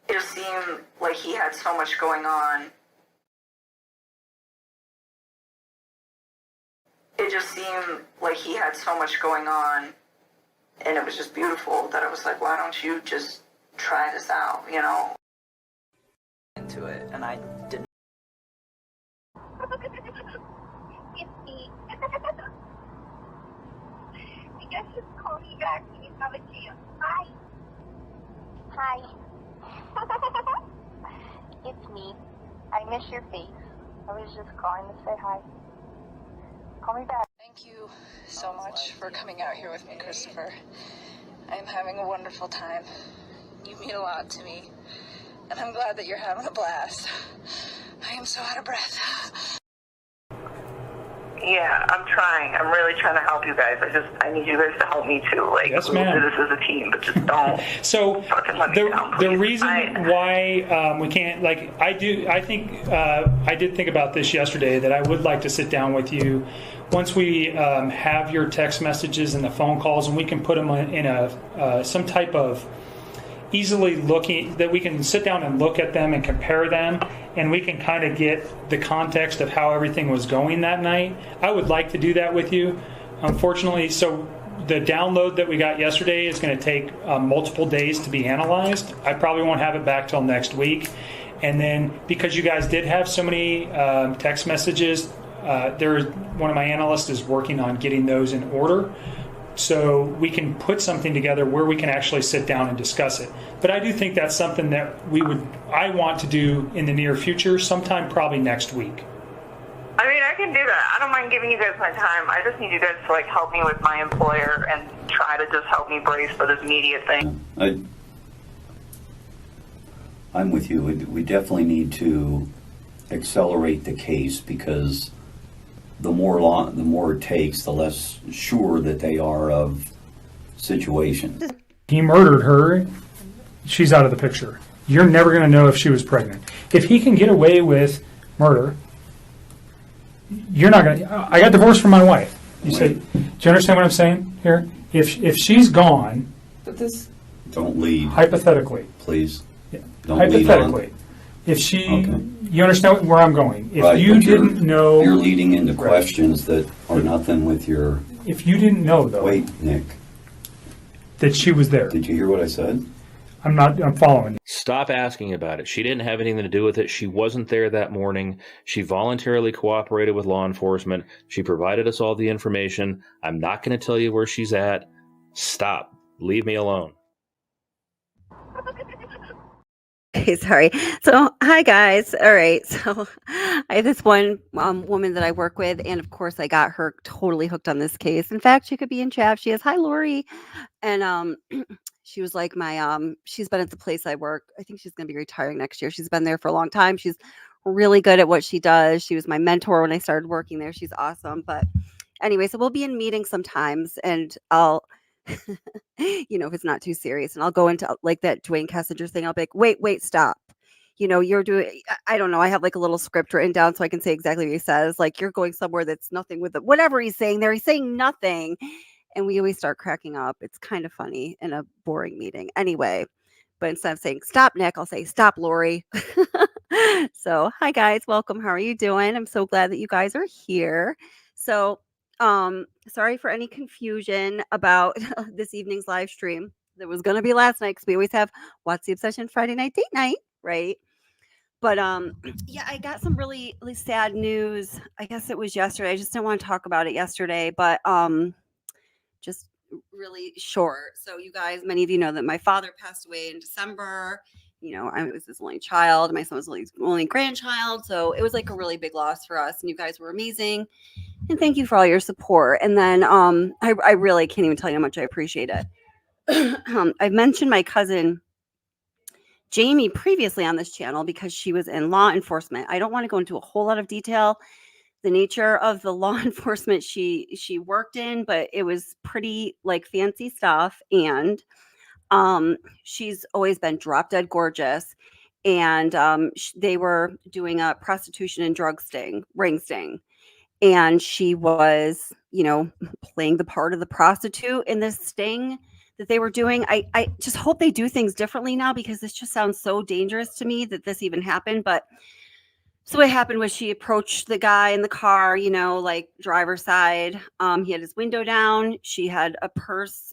It just seemed like he had so much going on. It just seemed like he had so much going on, and it was just beautiful that I was like, why don't you just try this out, you know? Into it, and I didn't. It's me. I guess just call me back when you have a chance. Bye. Hi. It's me. I miss your face. I was just calling to say hi. Call me back. Thank you so much for coming out here with me, Christopher. I am having a wonderful time. You mean a lot to me, and I'm glad that you're having a blast. I am so out of breath. Yeah, I'm trying. I'm really trying to help you guys. I need you guys to help me too. Like, yes, we'll ma'am. do this as a team, but just don't. So fucking let me down, the please. reason why we can't, like, I think I did think about this yesterday, that I would like to sit down with you once we have your text messages and the phone calls, and we can put them in a some type of easily looking, that we can sit down and look at them and compare them, and we can kind of get the context of how everything was going that night. I would like to do that with you. Unfortunately, so the download that we got yesterday is going to take multiple days to be analyzed. I probably won't have it back till next week. And then because you guys did have so many text messages, one of my analysts is working on getting those in order, so we can put something together where we can actually sit down and discuss it. But I do think that's something that I want to do in the near future, sometime probably next week. I mean, I can do that. I don't mind giving you guys my time. I just need you guys to, like, help me with my employer and try to just help me brace for this media thing. I'm with you. We definitely need to accelerate the case, because the more it takes, the less sure that they are of situations. He murdered her. She's out of the picture. You're never going to know if she was pregnant. If he can get away with murder, you're not going to. I got divorced from my wife. You say, do you understand what I'm saying here? If she's gone, But this... Don't lead. Hypothetically. Please. Yeah. Don't Hypothetically. lead on. If she, Okay. You understand where I'm going. If Right, you but didn't know. You're leading into questions that are nothing with your. If you didn't know, though. Wait, Nick. That she was there. Did you hear what I said? I'm following you. Stop asking about it. She didn't have anything to do with it. She wasn't there that morning. She voluntarily cooperated with law enforcement. She provided us all the information. I'm not going to tell you where she's at. Stop. Leave me alone. Okay, sorry. So, hi guys. All right. So, I have this one woman that I work with, and of course, I got her totally hooked on this case. In fact, she could be in chat. She is, hi, Lori, and she was like she's been at the place I work. I think she's going to be retiring next year. She's been there for a long time. She's really good at what she does. She was my mentor when I started working there. She's awesome. But anyway, so we'll be in meetings sometimes, and I'll. If it's not too serious, and I'll go into like that Dwayne Kessinger thing. I'll be like, wait, stop. You're doing, I don't know. I have like a little script written down so I can say exactly what he says. Like, you're going somewhere that's nothing with it. Whatever he's saying there, he's saying nothing. And we always start cracking up. It's kind of funny in a boring meeting. Anyway, but instead of saying, stop, Nick, I'll say, stop, Lori. So, hi guys, welcome. How are you doing? I'm so glad that you guys are here. So, sorry for any confusion about this evening's live stream. There was going to be last night, because we always have What's the Obsession Friday night date night, right? But yeah, I got some really, really sad news. I guess it was yesterday. I just didn't want to talk about it yesterday, but just really short. So you guys, many of you know that my father passed away in December. I was his only child. My son was his only grandchild. So it was like a really big loss for us. And you guys were amazing. And thank you for all your support. And then I really can't even tell you how much I appreciate it. I've mentioned my cousin Jamie previously on this channel because she was in law enforcement. I don't want to go into a whole lot of detail, the nature of the law enforcement she worked in, but it was pretty like fancy stuff. And she's always been drop dead gorgeous. And they were doing a prostitution and drug ring sting. And she was, playing the part of the prostitute in this sting that they were doing. I just hope they do things differently now, because this just sounds so dangerous to me that this even happened. But so what happened was she approached the guy in the car, like driver's side. He had his window down. She had a purse,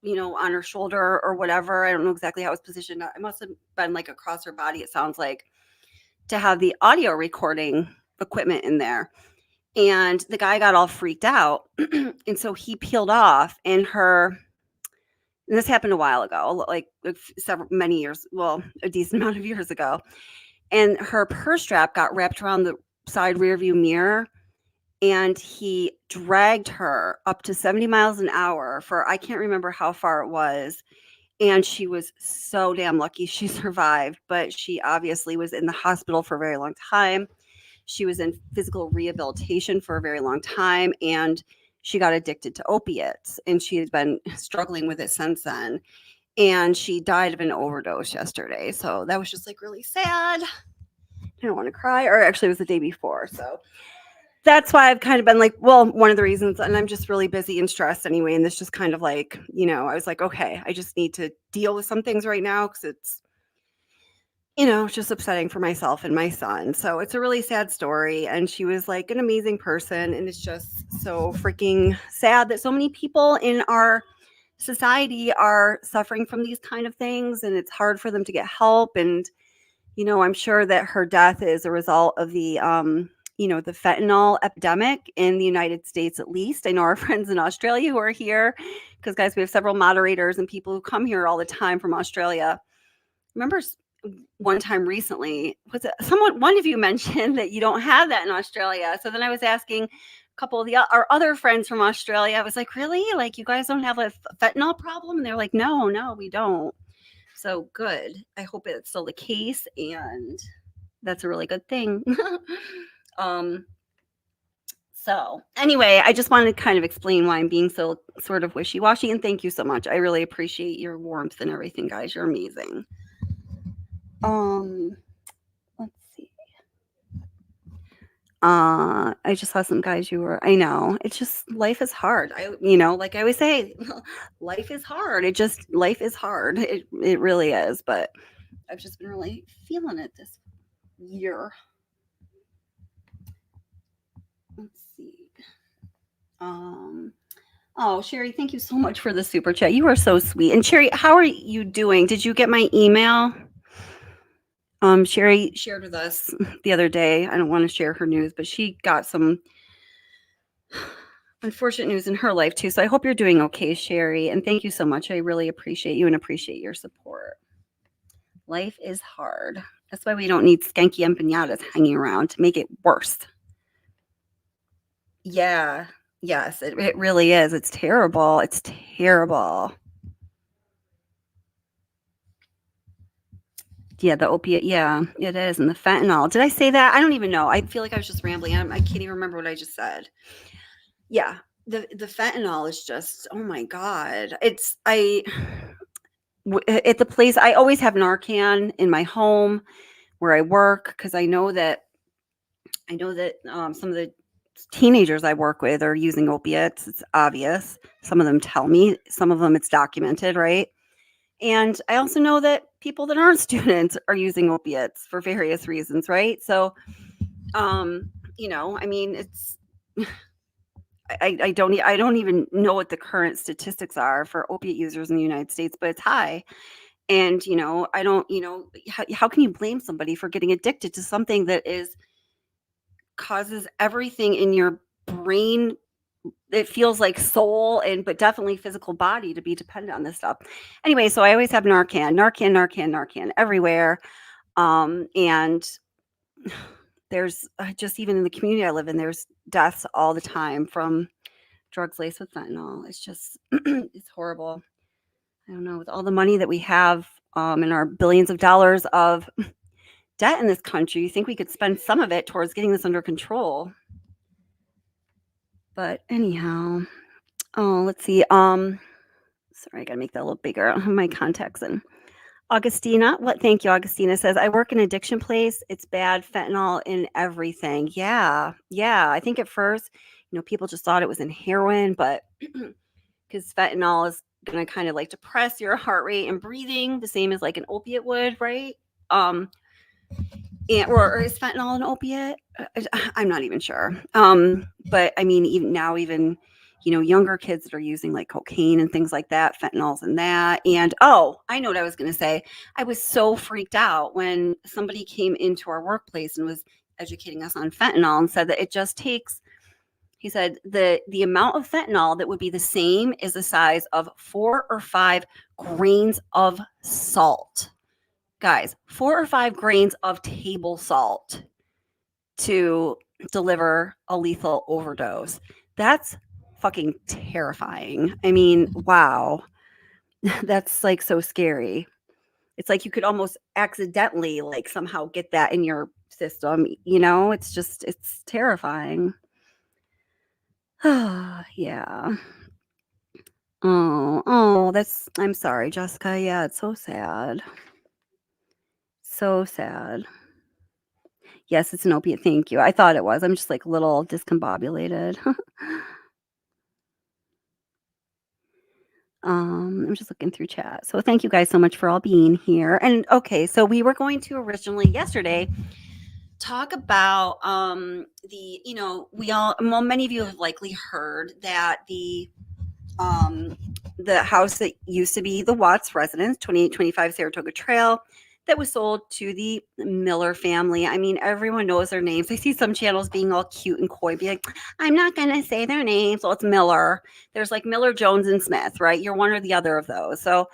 on her shoulder or whatever. I don't know exactly how it was positioned. It must have been like across her body, it sounds like, to have the audio recording equipment in there. And the guy got all freaked out. And so he peeled off, and this happened a while ago, like many years, well, a decent amount of years ago. And her purse strap got wrapped around the side rear view mirror, and he dragged her up to 70 miles an hour for, I can't remember how far it was. And she was so damn lucky she survived, but she obviously was in the hospital for a very long time. She was in physical rehabilitation for a very long time, and she got addicted to opiates, and she has been struggling with it since then. And she died of an overdose yesterday. So that was just like really sad. I don't want to cry. Or actually, it was the day before. So that's why I've kind of been like, well, one of the reasons, and I'm just really busy and stressed anyway. And this just kind of like, I was like, okay, I just need to deal with some things right now, because it's, just upsetting for myself and my son. So it's a really sad story. And she was like an amazing person. And it's just so freaking sad that so many people in our society are suffering from these kind of things, and it's hard for them to get help. And I'm sure that her death is a result of the the fentanyl epidemic in the United States. At least I know our friends in Australia who are here, because guys, we have several moderators and people who come here all the time from Australia. Remember one time recently, one of you mentioned that you don't have that in Australia. So then I was asking a couple of our other friends from Australia, I was like, really? Like, you guys don't have a fentanyl problem? And they're like, no, we don't. So good. I hope it's still the case, and that's a really good thing. So anyway, I just wanted to kind of explain why I'm being so sort of wishy-washy, and thank you so much. I really appreciate your warmth and everything, guys. You're amazing. Let's see. I just saw some guys I know. It's just, life is hard. Like I always say, life is hard. Life is hard. It really is. But I've just been really feeling it this year. Let's see. Oh, Sherry, thank you so much for the super chat. You are so sweet. And Sherry, how are you doing? Did you get my email? Sherry shared with us the other day. I don't want to share her news, but she got some unfortunate news in her life too. So I hope you're doing okay, Sherry. And thank you so much. I really appreciate you and appreciate your support. Life is hard. That's why we don't need skanky empanadas hanging around to make it worse. Yeah. Yes, it really is. It's terrible. It's terrible. Yeah, the opiate. Yeah, it is. And the fentanyl. Did I say that? I don't even know. I feel like I was just rambling. I can't even remember what I just said. Yeah, the fentanyl is just, oh my God. At the place, I always have Narcan in my home where I work, because I know that some of the teenagers I work with are using opiates. It's obvious. Some of them tell me, some of them it's documented, right? And I also know that people that aren't students are using opiates for various reasons, right? So, I mean, it's, I don't even know what the current statistics are for opiate users in the United States, but it's high. And, I don't, how can you blame somebody for getting addicted to something that causes everything in your brain? It feels like soul but definitely physical body to be dependent on this stuff. Anyway, so I always have Narcan everywhere. And there's just, even in the community I live in, there's deaths all the time from drugs laced with fentanyl. It's just, it's horrible. I don't know, with all the money that we have and our billions of dollars of debt in this country, you think we could spend some of it towards getting this under control. But anyhow, let's see. Sorry, I gotta make that a little bigger. I don't have my contacts in. Augustina, thank you. Augustina says, I work in an addiction place. It's bad, fentanyl in everything. Yeah. I think at first, people just thought it was in heroin, but because fentanyl going to kind of like depress your heart rate and breathing, the same as like an opiate would, right? Or is fentanyl an opiate? I'm not even sure. But I mean, even younger kids that are using like cocaine and things like that, fentanyls and that. And I know what I was going to say. I was so freaked out when somebody came into our workplace and was educating us on fentanyl and said that it just takes. He said the amount of fentanyl that would be the same as the size of 4 or 5 grains of salt. Guys, 4 or 5 grains of table salt to deliver a lethal overdose. That's fucking terrifying. I mean, wow. That's like so scary. It's like you could almost accidentally like somehow get that in your system, it's terrifying. Yeah. I'm sorry, Jessica. Yeah, it's so sad. So sad. Yes, it's an opiate. Thank you. I thought it was. I'm just like a little discombobulated. I'm just looking through chat. So thank you guys so much for all being here. And okay, so we were going to originally yesterday talk about many of you have likely heard that the house that used to be the Watts residence, 2825 Saratoga Trail, that was sold to the Miller family. I mean, everyone knows their names. I see some channels being all cute and coy, be like, I'm not going to say their names. Well, it's Miller. There's like Miller, Jones, and Smith, right? You're one or the other of those. So,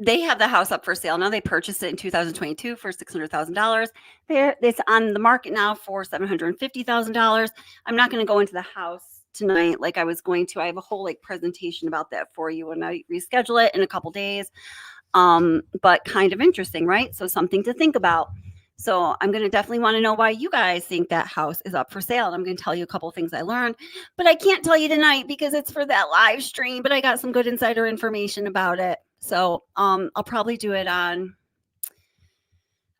they have the house up for sale now. They purchased it in 2022 for $600,000. It's on the market now for $750,000. I'm not going to go into the house tonight like I was going to. I have a whole like presentation about that for you when I reschedule it in a couple days. But kind of interesting, right? So something to think about. So I'm going to definitely want to know why you guys think that house is up for sale. And I'm going to tell you a couple of things I learned, but I can't tell you tonight because it's for that live stream, but I got some good insider information about it. So I'll probably do it on,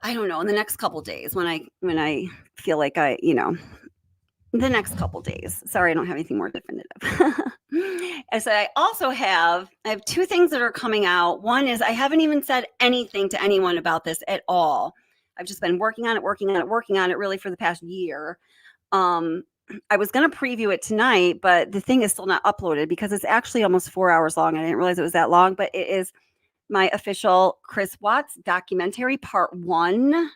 I don't know, in the next couple of days when I feel like the next couple days. Sorry, I don't have anything more definitive. And so I have 2 things that are coming out. One is I haven't even said anything to anyone about this at all. I've just been working on it really for the past year. I was going to preview it tonight, but the thing is still not uploaded because it's actually almost 4 hours long. I didn't realize it was that long, but it is my official Chris Watts documentary part 1.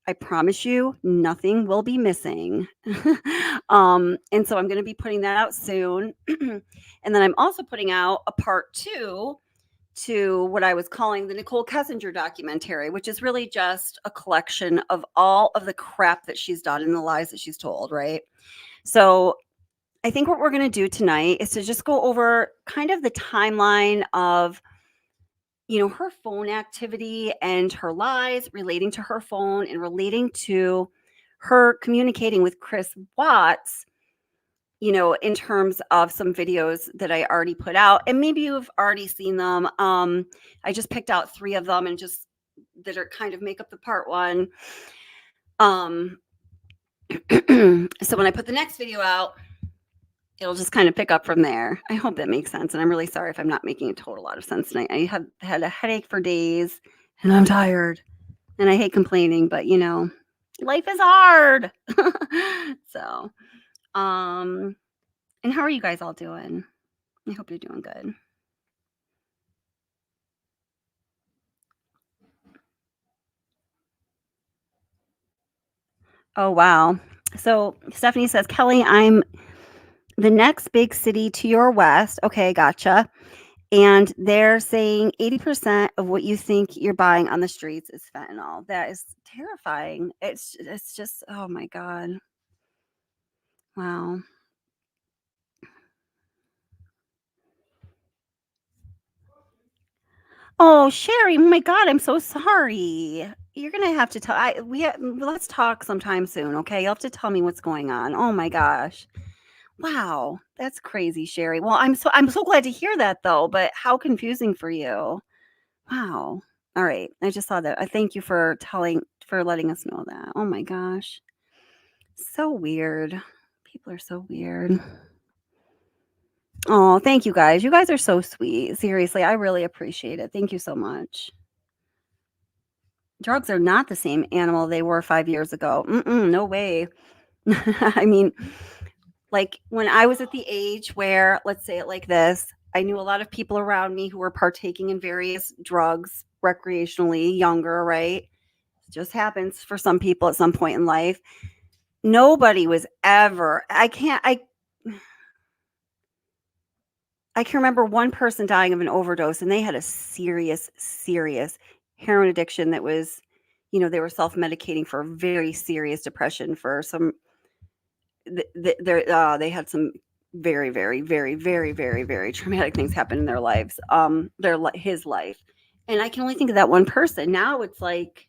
I promise you nothing will be missing. And so I'm going to be putting that out soon. And then I'm also putting out a part 2 to what I was calling the Nicole Kessinger documentary, which is really just a collection of all of the crap that she's done and the lies that she's told, right? So I think what we're going to do tonight is to just go over kind of the timeline of her phone activity and her lies relating to her phone and relating to her communicating with Chris Watts, in terms of some videos that I already put out. And maybe you've already seen them. I just picked out 3 of them and just that are kind of make up the part 1. So when I put the next video out, it'll just kind of pick up from there. I hope that makes sense. And I'm really sorry if I'm not making a total lot of sense tonight. I have had a headache for days and I'm tired and I hate complaining, but life is hard. So, and how are you guys all doing? I hope you're doing good. Oh, wow. So Stephanie says, Kelly, I'm the next big city to your west. Okay, gotcha. And they're saying 80% of what you think you're buying on the streets is fentanyl. That is terrifying. It's just, oh my God. Wow. Oh, Sherry, oh my God, I'm so sorry. You're gonna have to tell. Let's talk sometime soon, okay? You'll have to tell me what's going on. Oh my gosh. Wow, that's crazy, Sherry. Well, I'm so glad to hear that though, but how confusing for you. Wow. All right. I just saw that. I thank you for letting us know that. Oh my gosh. So weird. People are so weird. Oh, thank you guys. You guys are so sweet. Seriously, I really appreciate it. Thank you so much. Drugs are not the same animal they were 5 years ago. No way. I mean, like when I was at the age where, let's say it like this, I knew a lot of people around me who were partaking in various drugs recreationally, younger, right? It just happens for some people at some point in life. Nobody was ever, I can remember one person dying of an overdose, and they had a serious, serious heroin addiction that was, they were self-medicating for very serious depression for some they had some very, very, very, very, very, very traumatic things happen in their lives, his life. And I can only think of that one person. Now it's like,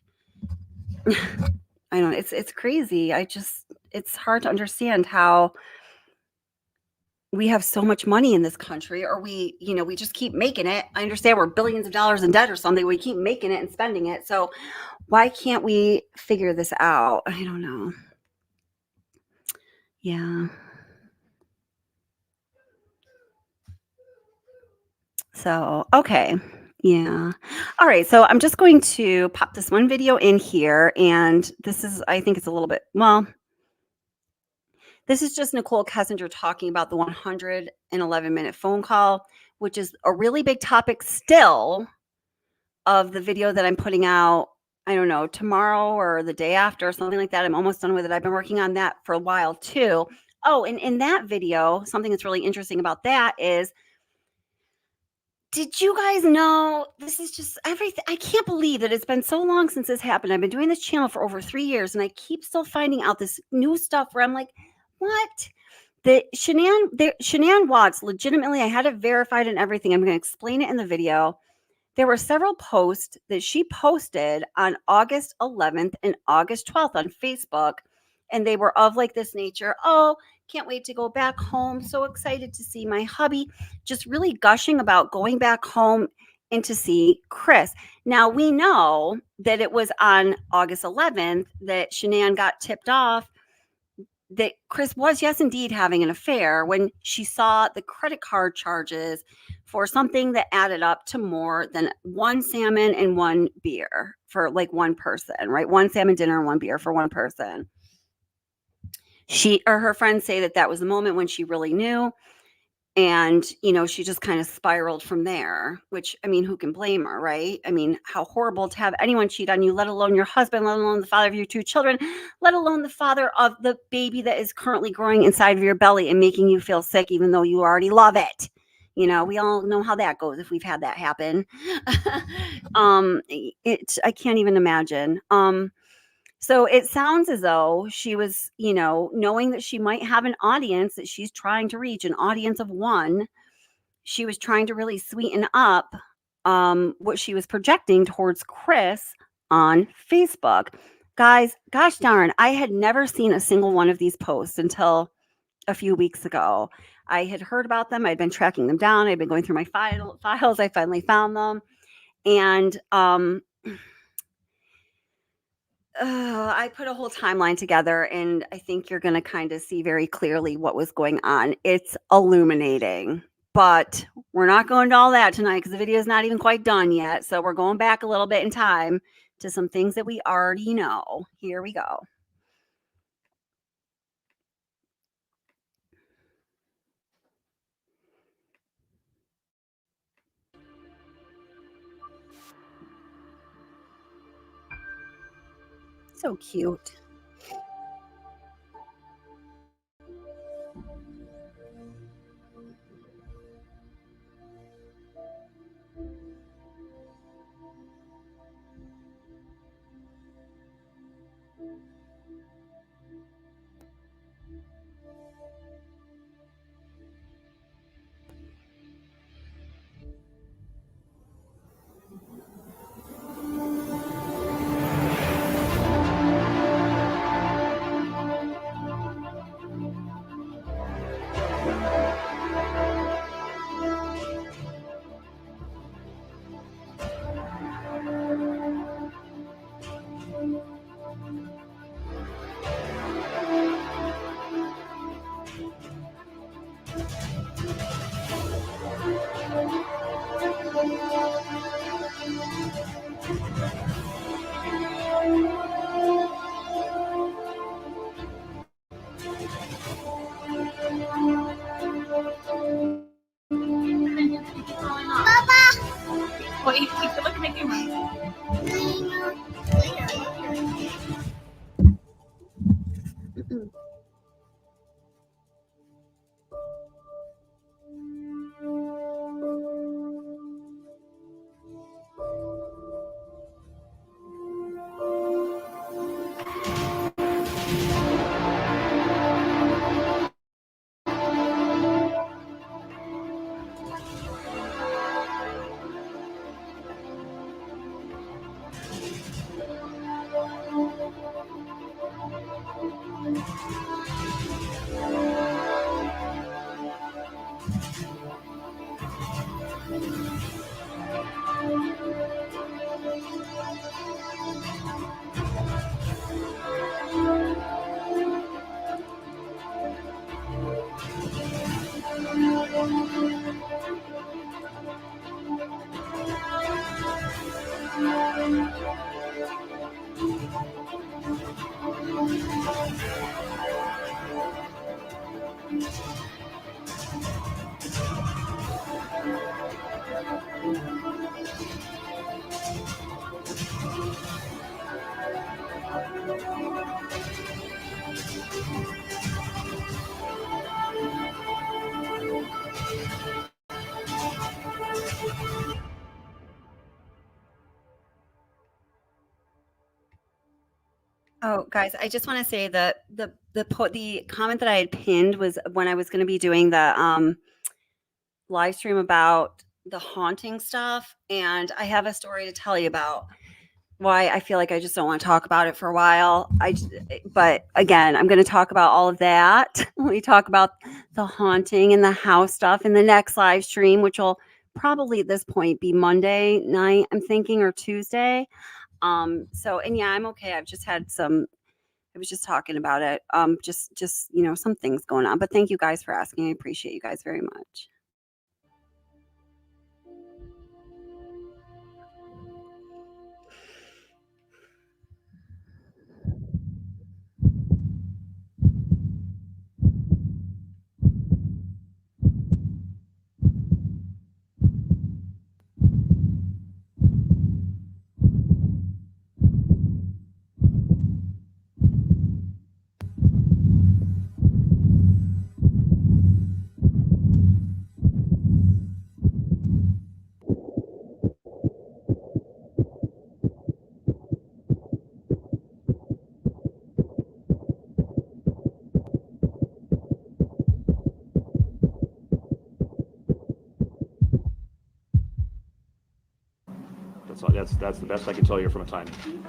I don't know, it's crazy. It's hard to understand how we have so much money in this country, or we just keep making it. I understand we're billions of dollars in debt or something. We keep making it and spending it. So why can't we figure this out? I don't know. Yeah. So, okay. Yeah. All right. So I'm just going to pop this one video in here. And I think it's a little bit, well, this is just Nicole Kessinger talking about the 111-minute phone call, which is a really big topic still of the video that I'm putting out. I don't know, tomorrow or the day after or something like that. I'm almost done with it. I've been working on that for a while too. Oh, and in that video, something that's really interesting about that is, did you guys know, this is just everything. I can't believe that it's been so long since this happened. I've been doing this channel for over 3 years, and I keep still finding out this new stuff where I'm like, what? The Shanann Watts, legitimately, I had it verified and everything. I'm going to explain it in the video. There were several posts that she posted on August 11th and August 12th on Facebook, and they were of like this nature. Oh, can't wait to go back home. So excited to see my hubby. Just really gushing about going back home and to see Chris. Now, we know that it was on August 11th that Shanann got tipped off that Chris was, yes, indeed having an affair when she saw the credit card charges for something that added up to more than one salmon and one beer for like one person, right? One salmon dinner and one beer for one person. She or her friends say that was the moment when she really knew. And, she just kind of spiraled from there, which, I mean, who can blame her, right? I mean, how horrible to have anyone cheat on you, let alone your husband, let alone the father of your 2 children, let alone the father of the baby that is currently growing inside of your belly and making you feel sick, even though you already love it. We all know how that goes if we've had that happen. I can't even imagine. So it sounds as though she was, knowing that she might have an audience that she's trying to reach, an audience of 1. She was trying to really sweeten up what she was projecting towards Chris on Facebook. Guys, gosh darn, I had never seen a single one of these posts until a few weeks ago. I had heard about them. I'd been tracking them down. I'd been going through my files. I finally found them. And I put a whole timeline together, and I think you're going to kind of see very clearly what was going on. It's illuminating, but we're not going to all that tonight because the video is not even quite done yet. So we're going back a little bit in time to some things that we already know. Here we go. So cute. Wait, you can look at me. Oh, guys, I just want to say that the comment that I had pinned was when I was going to be doing the live stream about the haunting stuff, and I have a story to tell you about why I feel like I just don't want to talk about it for a while. But again, I'm going to talk about all of that. We talk about the haunting and the house stuff in the next live stream, which will probably at this point be Monday night, I'm thinking, or Tuesday. And yeah, I'm okay. I was just talking about it. Just some things going on. But thank you guys for asking. I appreciate you guys very much. That's the best I can tell you from a time. Can you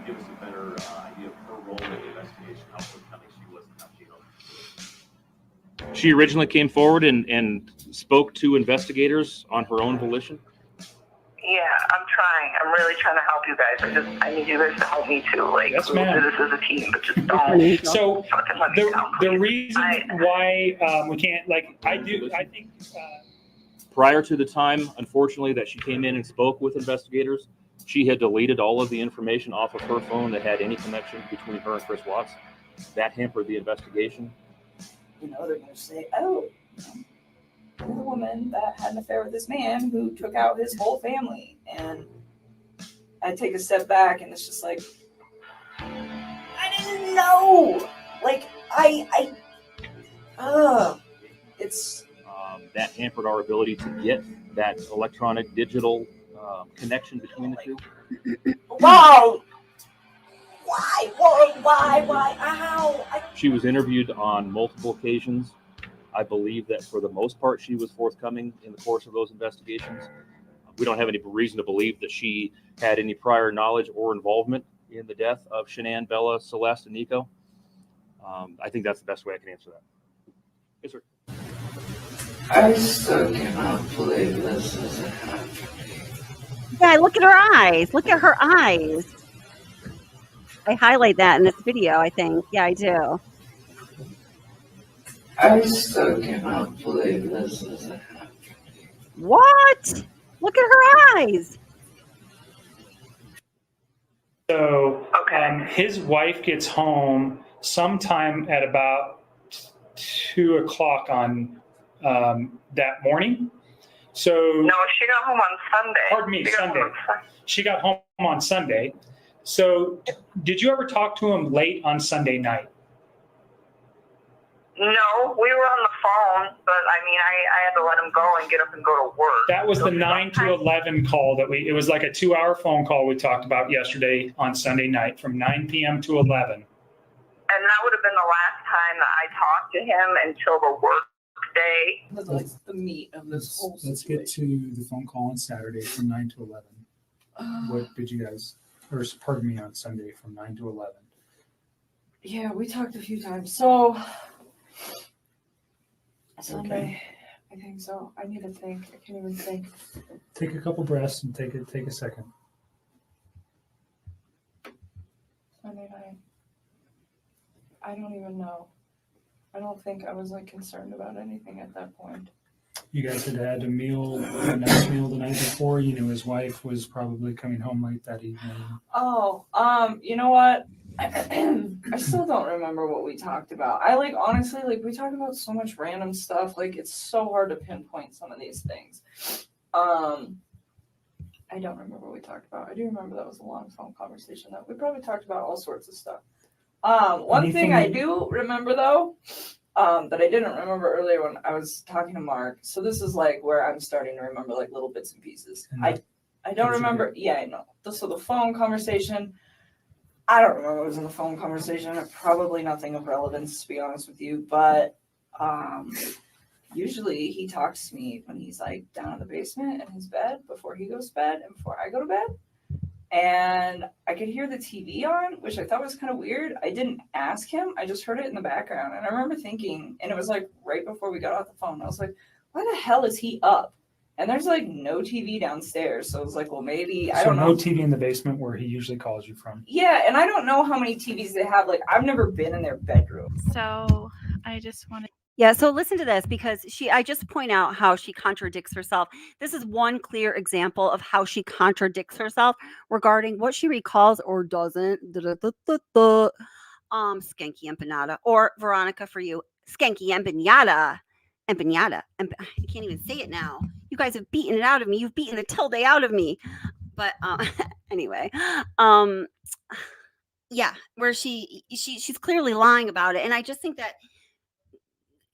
give us a better idea of her role in the investigation, how forthcoming she was and how she helped? She originally came forward and spoke to investigators on her own volition. Yeah, I'm trying. I'm really trying to help you guys. I need you guys to help me too. Like, Yes, we'll ma'am. do this as a team, but just don't. So fucking let me down, the please. reason why we can't, like, I think. Prior to the time, unfortunately, that she came in and spoke with investigators, she had deleted all of the information off of her phone that had any connection between her and Chris Watts. That hampered the investigation. They're going to say, oh, you're the woman that had an affair with this man who took out his whole family. And I take a step back and it's just like, I didn't know. Like, it's... That hampered our ability to get that electronic digital connection between the two. Wow! Why? Ow! She was interviewed on multiple occasions. I believe that for the most part, she was forthcoming in the course of those investigations. We don't have any reason to believe that she had any prior knowledge or involvement in the death of Shanann, Bella, Celeste, and Nico. I think that's the best way I can answer that. Yes, sir. I still cannot believe this is happening. Yeah, look at her eyes. Look at her eyes. I highlight that in this video, I think. Yeah, I do. I still cannot believe this is happening. What? Look at her eyes. So his wife gets home sometime at about 2 o'clock on that morning. So No, she got home on Sunday. Pardon me, She got home Sunday. on Sunday. She got home on Sunday. So did you ever talk to him late on Sunday night? No, we were on the phone, but I mean, I had to let him go and get up and go to work. That was the 9 to 11 call that it was like a 2-hour phone call we talked about yesterday on Sunday night from 9 p.m. to 11. And that would have been the last time that I talked to him until the work day. That's like the meat of this whole Let's get to the phone call on Saturday from 9 to 11. What did you guys, or pardon me, on Sunday from 9 to 11? Yeah, we talked a few times. So Sunday, I think so. I need to think. I can't even think. Take a couple breaths and take a second. Sunday night. I don't even know. I don't think I was like concerned about anything at that point. You guys had had a nice meal the night before. You knew his wife was probably coming home late that evening. Oh, you know what? I still don't remember what we talked about. Honestly, we talk about so much random stuff. It's so hard to pinpoint some of these things. I don't remember what we talked about. I do remember that was a long phone conversation though. We probably talked about all sorts of stuff. One thing I do remember though, that I didn't remember earlier when I was talking to Mark. So this is where I'm starting to remember little bits and pieces. I don't remember. Yeah, I know. So the phone conversation, I don't remember what was in the phone conversation. Probably nothing of relevance, to be honest with you. But usually he talks to me when he's down in the basement in his bed before he goes to bed and before I go to bed. And I could hear the TV on, which I thought was kind of weird. I didn't ask him. I just heard it in the background. And I remember thinking, and it was right before we got off the phone. I was like, why the hell is he up? And there's no TV downstairs. So I was like, well, maybe, I don't know. No TV in the basement where he usually calls you from. Yeah, and I don't know how many TVs they have. I've never been in their bedroom. So I just wanted. Yeah, so listen to this because I just point out how she contradicts herself. This is one clear example of how she contradicts herself regarding what she recalls or doesn't. Skanky empanada, or Veronica for you, skanky empanada. Empanada. I can't even say it now. You guys have beaten it out of me. You've beaten the tilde out of me. But anyway, yeah, where she's clearly lying about it, and I just think that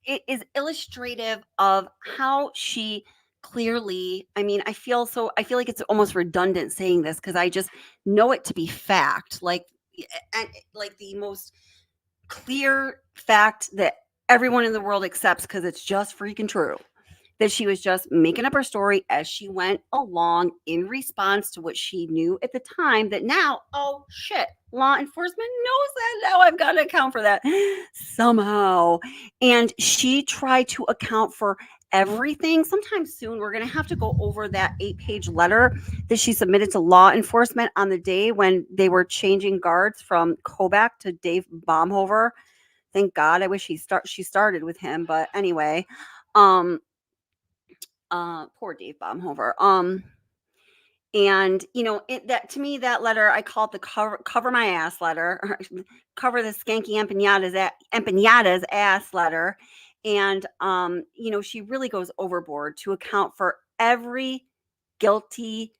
it is illustrative of how she clearly, I feel like it's almost redundant saying this because I just know it to be fact, the most clear fact that everyone in the world accepts because it's just freaking true, that she was just making up her story as she went along in response to what she knew at the time, that now, oh shit, law enforcement knows that now. I've got to account for that somehow. And she tried to account for everything. Sometime soon, we're going to have to go over that 8-page letter that she submitted to law enforcement on the day when they were changing guards from Kobach to Dave Baumhover. Thank God. I wish she started with him. But anyway, poor Dave Baumhover. And that to me, that letter, I call it the cover my ass letter, or cover the skanky empanadas ass letter. And she really goes overboard to account for every guilty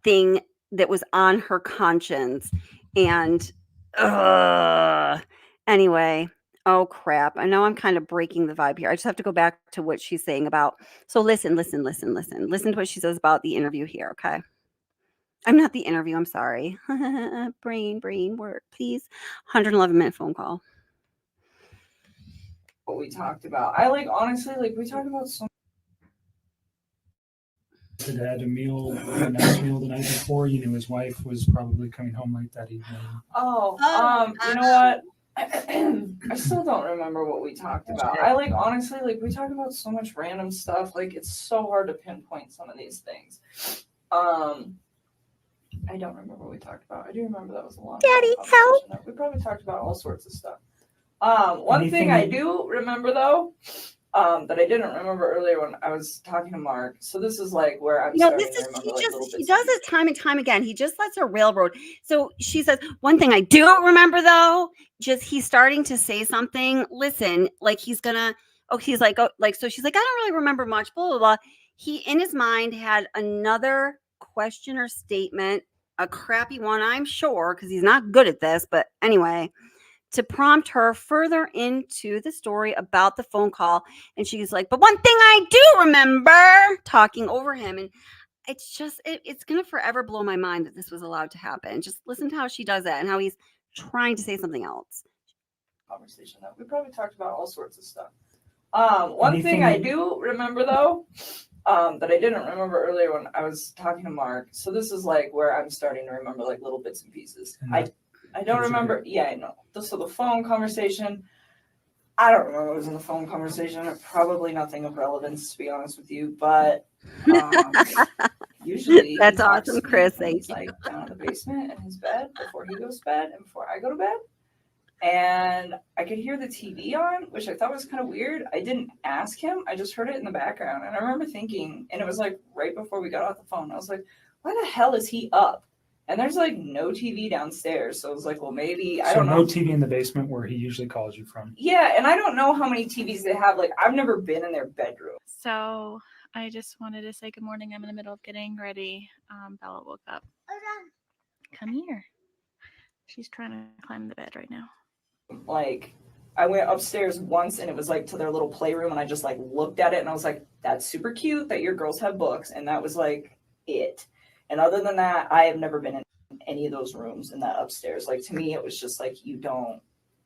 thing that was on her conscience. And anyway, oh crap. I know I'm kind of breaking the vibe here. I just have to go back to what she's saying about. So listen to what she says about the interview here. Okay. I'm not the interview. I'm sorry. brain work, please. 111-minute phone call. What we talked about. Honestly, we talk about so. Had had a nice meal the night before. You knew his wife was probably coming home late that evening. You know what? I still don't remember what we talked about. Honestly, we talk about so much random stuff. It's so hard to pinpoint some of these things. I don't remember what we talked about. I do remember that was a long Daddy, help. We probably talked about all sorts of stuff. One thing I do remember though, that I didn't remember earlier when I was talking to Mark. So this is where I'm starting to remember he does it time and time again. He just lets her railroad. So she says, one thing I do remember though, just he's starting to say something. Listen, he's gonna, so she's like, I don't really remember much, blah, blah, blah. he in his mind had another question or statement, a crappy one, I'm sure, because he's not good at this. But anyway, to prompt her further into the story about the phone call. And she's like, but one thing I do remember, talking over him. And it's just, it's going to forever blow my mind that this was allowed to happen. Just listen to how she does that and how he's trying to say something else. Conversation that we probably talked about all sorts of stuff. One thing I do remember though, that I didn't remember earlier when I was talking to Mark. So this is like where I'm starting to remember like little bits and pieces. I don't remember. Yeah, I know. So the phone conversation, I don't remember what was in the phone conversation. Probably nothing of relevance, to be honest with you. But usually that's awesome, Chris. He's like down in the basement in his bed before he goes to bed and before I go to bed. And I could hear the TV on, which I thought was kind of weird. I didn't ask him. I just heard it in the background. And I remember thinking, and it was like right before we got off the phone, I was like, why the hell is he up? And there's like no TV downstairs. So I was like, well, maybe, I don't know. No TV in the basement where he usually calls you from. Yeah, and I don't know how many TVs they have. Like, I've never been in their bedroom. So I just wanted to say good morning. I'm in the middle of getting ready. Bella woke up. Come here. She's trying to climb the bed right now. Like, I went upstairs once and it was like to their little playroom and I just like looked at it and I was like, that's super cute that your girls have books. And that was like it. And other than that, I have never been in any of those rooms in that upstairs. Like, to me, it was just like, you don't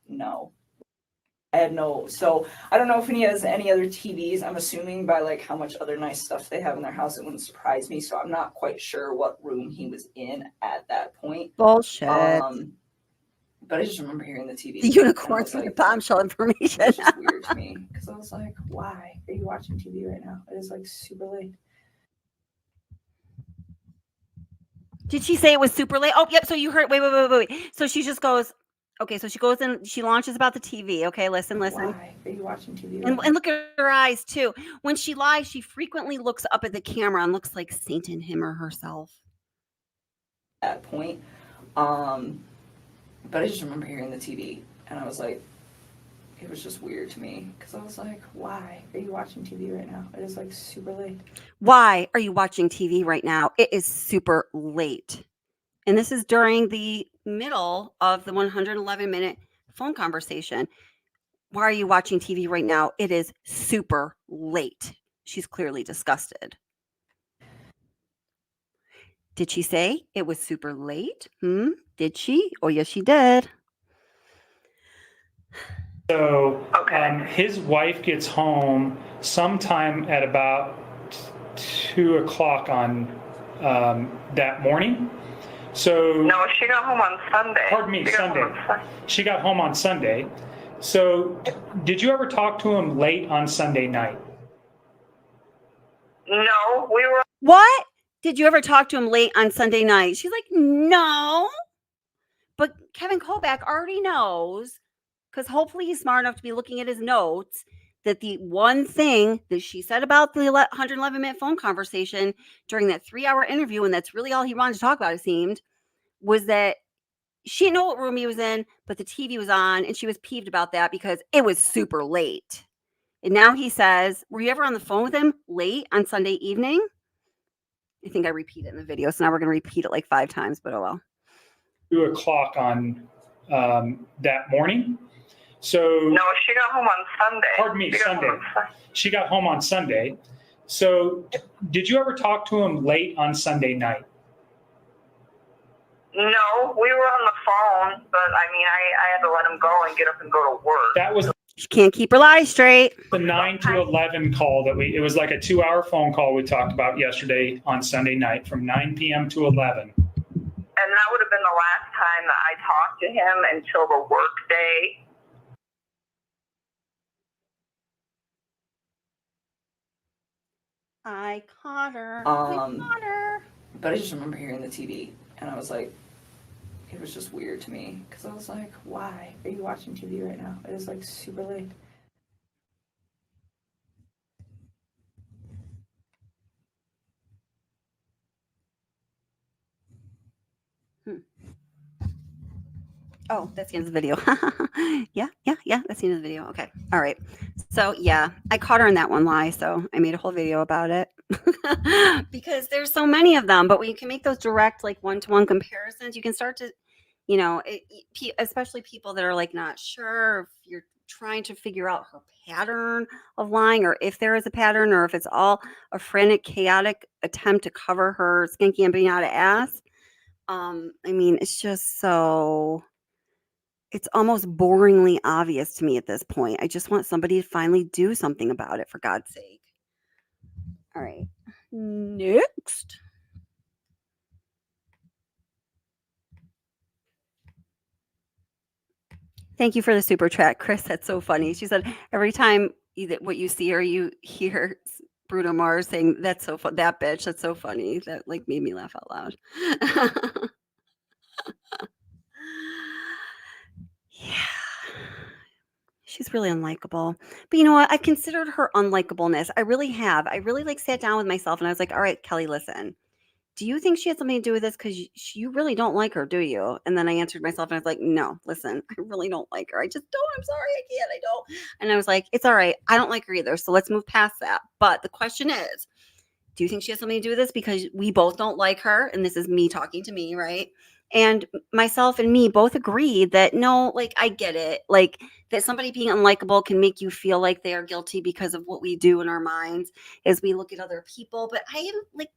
know. I had no, so I don't know if he has any other TVs. I'm assuming by like how much other nice stuff they have in their house, it wouldn't surprise me. So I'm not quite sure what room he was in at that point. Bullshit. But I just remember hearing the TV. The unicorns with bombshell information. It's just weird to me because I was like, why are you watching TV right now? It is like super late. Did she say it was super late? Oh, yep. So you heard, wait. So she just goes, okay, so she goes in, she launches about the TV. Okay, listen. Why are you watching TV right and, now? and look at her eyes too. When she lies, she frequently looks up at the camera and looks like Satan, him or herself. At that point. But I just remember hearing the TV and I was like, it was just weird to me because I was like, why are you watching TV right now? It is like super late. Why are you watching TV right now? It is super late. And this is during the middle of the 111-minute phone conversation. Why are you watching TV right now? It is super late. She's clearly disgusted. Did she say it was super late? Did she? Oh, yes, she did. So his wife gets home sometime at about 2 o'clock on that morning. So No, she got home on Sunday. Pardon me, Sunday. She got home on Sunday. So did you ever talk to him late on Sunday night? No, we were. What? Did you ever talk to him late on Sunday night? She's like, no. But Kevin Kovac already knows, because hopefully he's smart enough to be looking at his notes, that the one thing that she said about the 111-minute phone conversation during that 3-hour interview, and that's really all he wanted to talk about, it seemed, was that she didn't know what room he was in, but the TV was on, and she was peeved about that because it was super late. And now he says, were you ever on the phone with him late on Sunday evening? I think I repeat it in the video, so now we're going to repeat it like 5 times, but oh well. 2 o'clock on that morning. So No, she got home on Sunday. Pardon me, Sunday. She got home on Sunday. So did you ever talk to him late on Sunday night? No, we were on the phone, but I mean, I had to let him go and get up and go to work. That was She can't keep her lies straight. the 9 to 11 call that it was like a 2-hour phone call we talked about yesterday on Sunday night from 9 p.m. to 11. And that would have been the last time that I talked to him until the work day. I caught her. But I just remember hearing the TV and I was like, it was just weird to me because I was like, why are you watching TV right now? It is like super late. Oh, that's the end of the video. Yeah, that's the end of the video. Okay. All right. So, yeah, I caught her in that one lie, so I made a whole video about it. Because there's so many of them, but when you can make those direct, like, one-to-one comparisons, you can start to, especially people that are, like, not sure if you're trying to figure out her pattern of lying, or if there is a pattern, or if it's all a frantic, chaotic attempt to cover her skanky empanada ass. It's just so it's almost boringly obvious to me at this point. I just want somebody to finally do something about it, for God's sake. All right. Next. Thank you for the super chat, Chris. That's so funny. She said every time what you see or you hear Bruno Mars saying, "That's so fun," that bitch. That's so funny. That like made me laugh out loud. Yeah. She's really unlikable. But you know what? I've considered her unlikableness. I really have. I really like sat down with myself and I was like, all right, Kelly, listen. Do you think she had something to do with this? Because you really don't like her, do you? And then I answered myself and I was like, no, listen, I really don't like her. I just don't. I'm sorry. I can't. I don't. And I was like, it's all right. I don't like her either. So let's move past that. But the question is, do you think she has something to do with this? Because we both don't like her. And this is me talking to me, right? And myself and me both agreed that no, like, I get it. Like, that somebody being unlikable can make you feel like they are guilty because of what we do in our minds as we look at other people. But I am like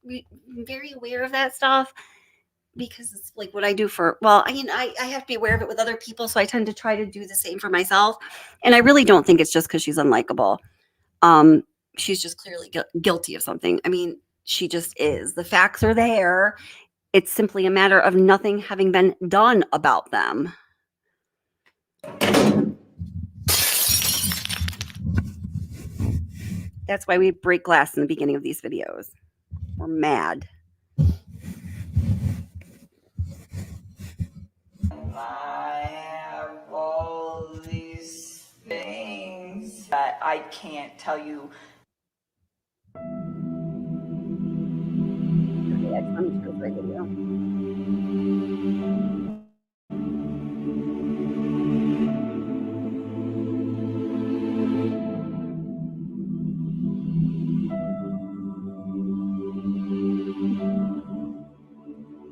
very aware of that stuff because it's like what I do I have to be aware of it with other people. So I tend to try to do the same for myself. And I really don't think it's just because she's unlikable. She's just clearly guilty of something. I mean, she just is. The facts are there. It's simply a matter of nothing having been done about them. That's why we break glass in the beginning of these videos. We're mad. I have all these things that I can't tell you. Okay, I'm just gonna play video.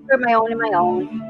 For my own and my own.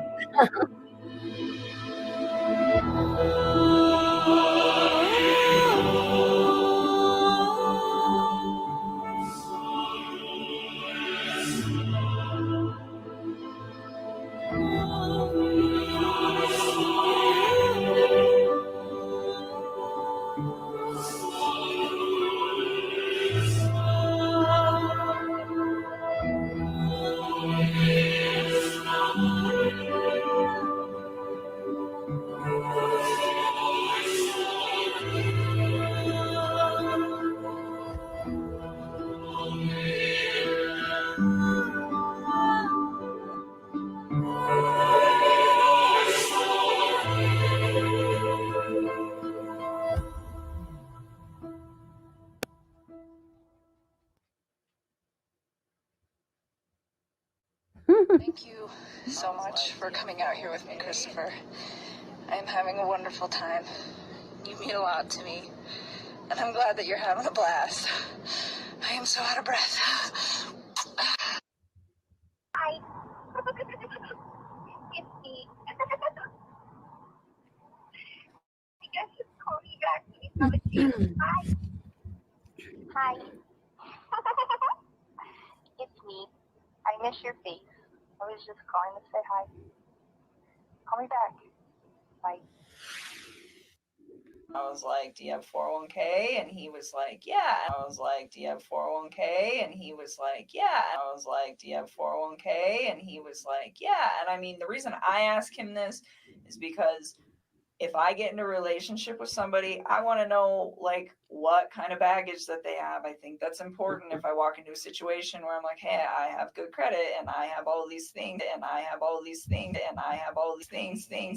Thank you so much for coming out here with me, Christopher. I am having a wonderful time. You mean a lot to me, and I'm glad that you're having a blast. I am so out of breath. Hi. It's me. I guess just call me back when you have a chance. Hi. Hi. It's me. I miss your face. I was just calling to say hi. Call me back. Bye. I was like, do you have 401k? And he was like, yeah. I was like, do you have 401k? And he was like, yeah. I was like, do you have 401k? And he was like, yeah. And I mean, the reason I ask him this is because if I get into a relationship with somebody, I want to know like what kind of baggage that they have. I think that's important. If I walk into a situation where I'm like, hey, I have good credit and I have all these things and I have all these things and I have all these things and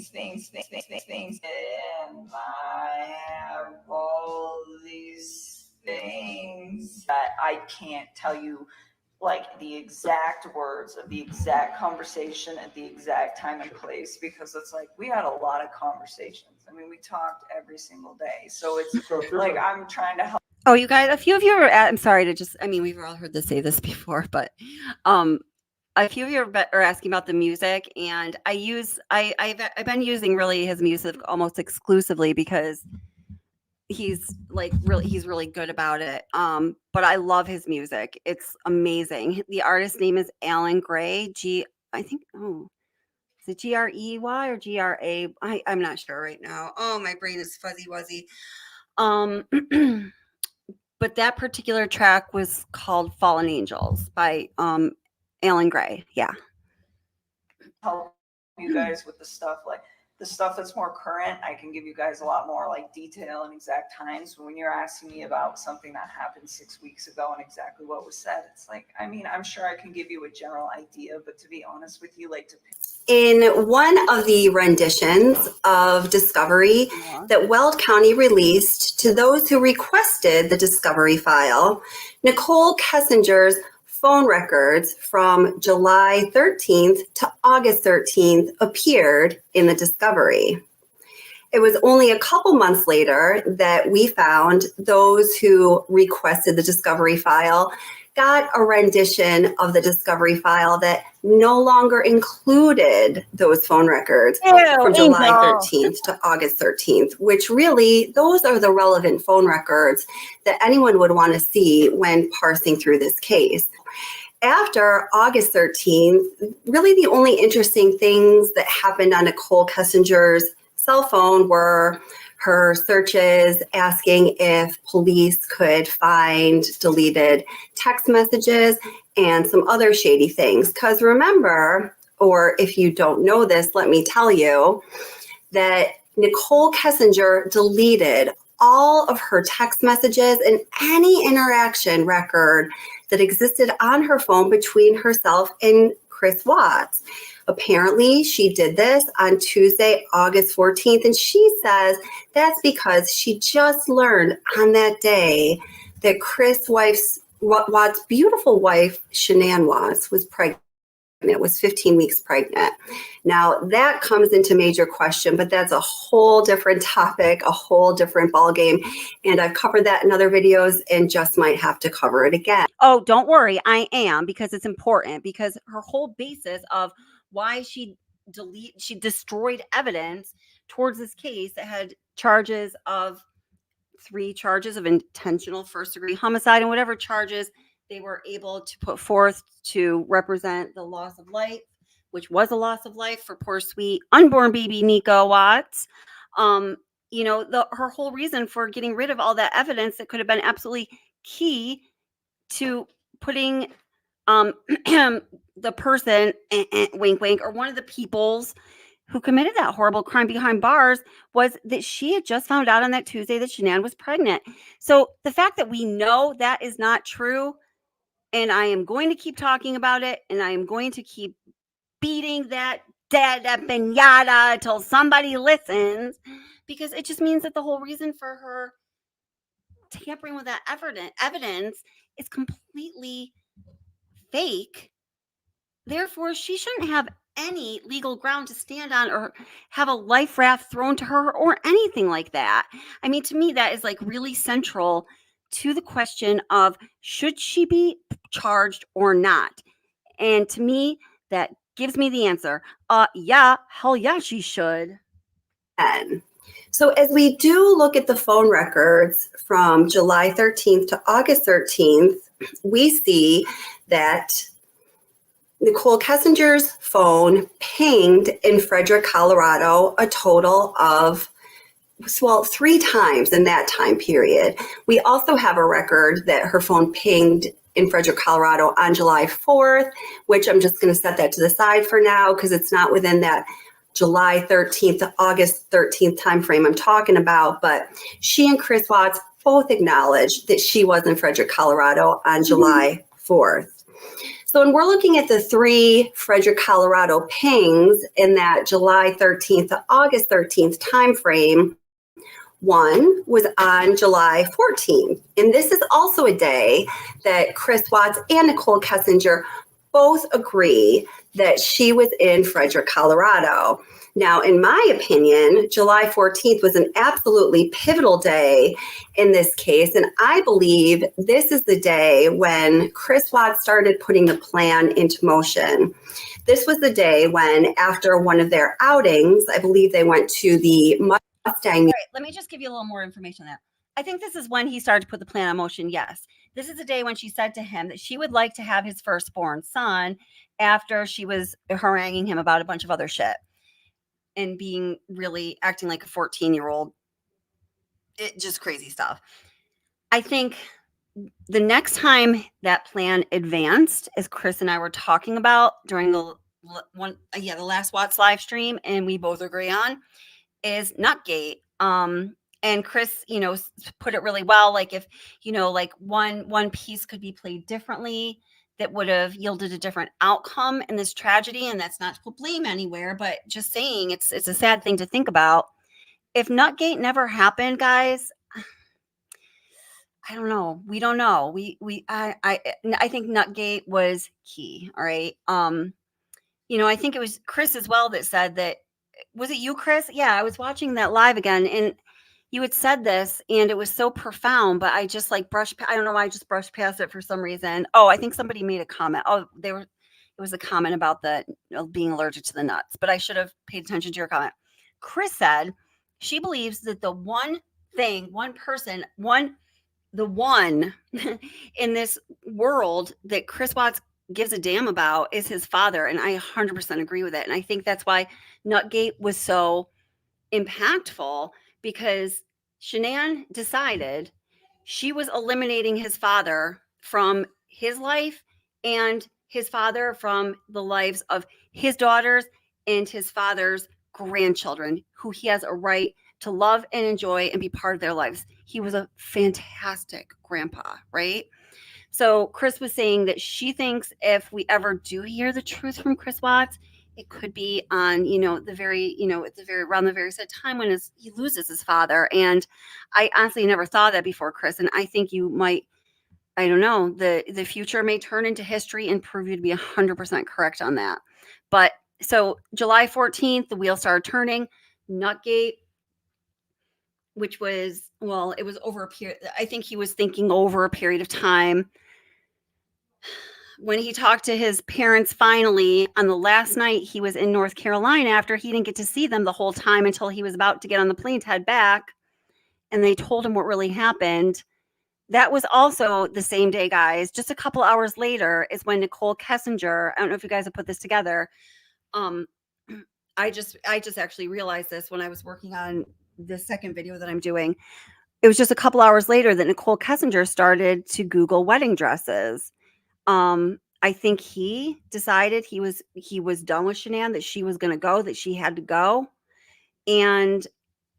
I have all these things that I can't tell you like the exact words of the exact conversation at the exact time and place, because it's like we had a lot of conversations. I mean, we talked every single day. So it's like I'm trying to help. Oh, you guys, a few of you are I'm sorry to just, I mean, we've all heard this say this before, but a few of you are asking about the music, and I've been using really his music almost exclusively because he's really good about it. But I love his music. It's amazing. The artist's name is Alan Gray. I think, is it Grey or Gra? I'm not sure right now. Oh, my brain is fuzzy wuzzy. But that particular track was called Fallen Angels by Alan Gray. Yeah. Help you guys with the stuff, like the stuff that's more current. I can give you guys a lot more like detail and exact times. But when you're asking me about something that happened 6 weeks ago and exactly what was said, it's like, I mean, I'm sure I can give you a general idea, but to be honest with you, like in one of the renditions of Discovery that Weld County released to those who requested the Discovery file, Nicole Kessinger's phone records from July 13th to August 13th appeared in the Discovery. It was only a couple months later that we found those who requested the Discovery file got a rendition of the Discovery file that no longer included those phone records from July 13th to August 13th, which really, those are the relevant phone records that anyone would want to see when parsing through this case. After August 13th, really the only interesting things that happened on Nicole Kessinger's cell phone were her searches asking if police could find deleted text messages and some other shady things. Because remember, or if you don't know this, let me tell you, that Nicole Kessinger deleted all of her text messages and any interaction record that existed on her phone between herself and Chris Watts. Apparently, she did this on Tuesday, August 14th, and she says that's because she just learned on that day that Chris Watts' beautiful wife, Shanann Watts, was pregnant. Was 15 weeks pregnant. Now that comes into major question, but that's a whole different topic, a whole different ballgame. And I've covered that in other videos and just might have to cover it again. Oh, don't worry, I am, because it's important, because her whole basis of why she destroyed evidence towards this case that had charges of 3 charges of intentional first-degree homicide and whatever charges they were able to put forth to represent the loss of life, which was a loss of life for poor, sweet, unborn baby Nico Watts. You know, her whole reason for getting rid of all that evidence that could have been absolutely key to putting the person, wink, wink, or one of the peoples who committed that horrible crime behind bars was that she had just found out on that Tuesday that Shanann was pregnant. So the fact that we know that is not true, and I am going to keep talking about it, and I am going to keep beating that pinata until somebody listens, because it just means that the whole reason for her tampering with that evidence is completely fake. Therefore, she shouldn't have any legal ground to stand on or have a life raft thrown to her or anything like that. I mean, to me, that is like really central to the question of should she be charged or not? And to me, that gives me the answer. Yeah, hell yeah, she should. So as we do look at the phone records from July 13th to August 13th, we see that Nicole Kessinger's phone pinged in Frederick, Colorado, a total of, 3 times in that time period. We also have a record that her phone pinged in Frederick, Colorado on July 4th, which I'm just going to set that to the side for now because it's not within that July 13th to August 13th timeframe I'm talking about. But she and Chris Watts both acknowledged that she was in Frederick, Colorado on July 4th. So when we're looking at the 3 Frederick, Colorado pings in that July 13th to August 13th timeframe, One was on July 14th. And this is also a day that Chris Watts and Nicole Kessinger both agree that she was in Frederick, Colorado. Now, in my opinion, July 14th was an absolutely pivotal day in this case. And I believe this is the day when Chris Watts started putting the plan into motion. This was the day when, after one of their outings, I believe they went to the Mustang. All right, let me just give you a little more information on that. I think this is when he started to put the plan in motion, yes. This is the day when she said to him that she would like to have his firstborn son after she was haranguing him about a bunch of other shit and being really acting like a 14-year-old. Just crazy stuff. I think the next time that plan advanced, as Chris and I were talking about during the last Watts live stream, and we both agree on, is Nutgate. And Chris, put it really well. Like if, like one piece could be played differently, that would have yielded a different outcome in this tragedy. And that's not to put blame anywhere, but just saying it's a sad thing to think about. If Nutgate never happened, guys, I don't know. We don't know. I think Nutgate was key. All right. I think it was Chris as well that said that. Was it you, Chris? Yeah, I was watching that live again, and you had said this, and it was so profound, but I just I don't know why I just brushed past it for some reason. Oh, I think somebody made a comment. Oh, it was a comment about being allergic to the nuts, but I should have paid attention to your comment. Chris said she believes that the one in this world that Chris Watts gives a damn about is his father. And I 100% agree with it. And I think that's why Nutgate was so impactful, because Shanann decided she was eliminating his father from his life and his father from the lives of his daughters and his father's grandchildren, who he has a right to love and enjoy and be part of their lives. He was a fantastic grandpa, right? So Chris was saying that she thinks if we ever do hear the truth from Chris Watts, it could be on, around the very sad time when he loses his father. And I honestly never thought that before, Chris. And I think you might, I don't know, the future may turn into history and prove you to be 100% correct on that. But so July 14th, the wheel started turning. Nutgate, which was, it was over a period. I think he was thinking over a period of time. When he talked to his parents finally on the last night he was in North Carolina, after he didn't get to see them the whole time until he was about to get on the plane to head back, and they told him what really happened. That was also the same day, guys. Just a couple hours later is when Nicole Kessinger, I don't know if you guys have put this together. I just actually realized this when I was working on the second video that I'm doing. It was just a couple hours later that Nicole Kessinger started to Google wedding dresses. I think he decided he was done with Shanann, that she was going to go, that she had to go. And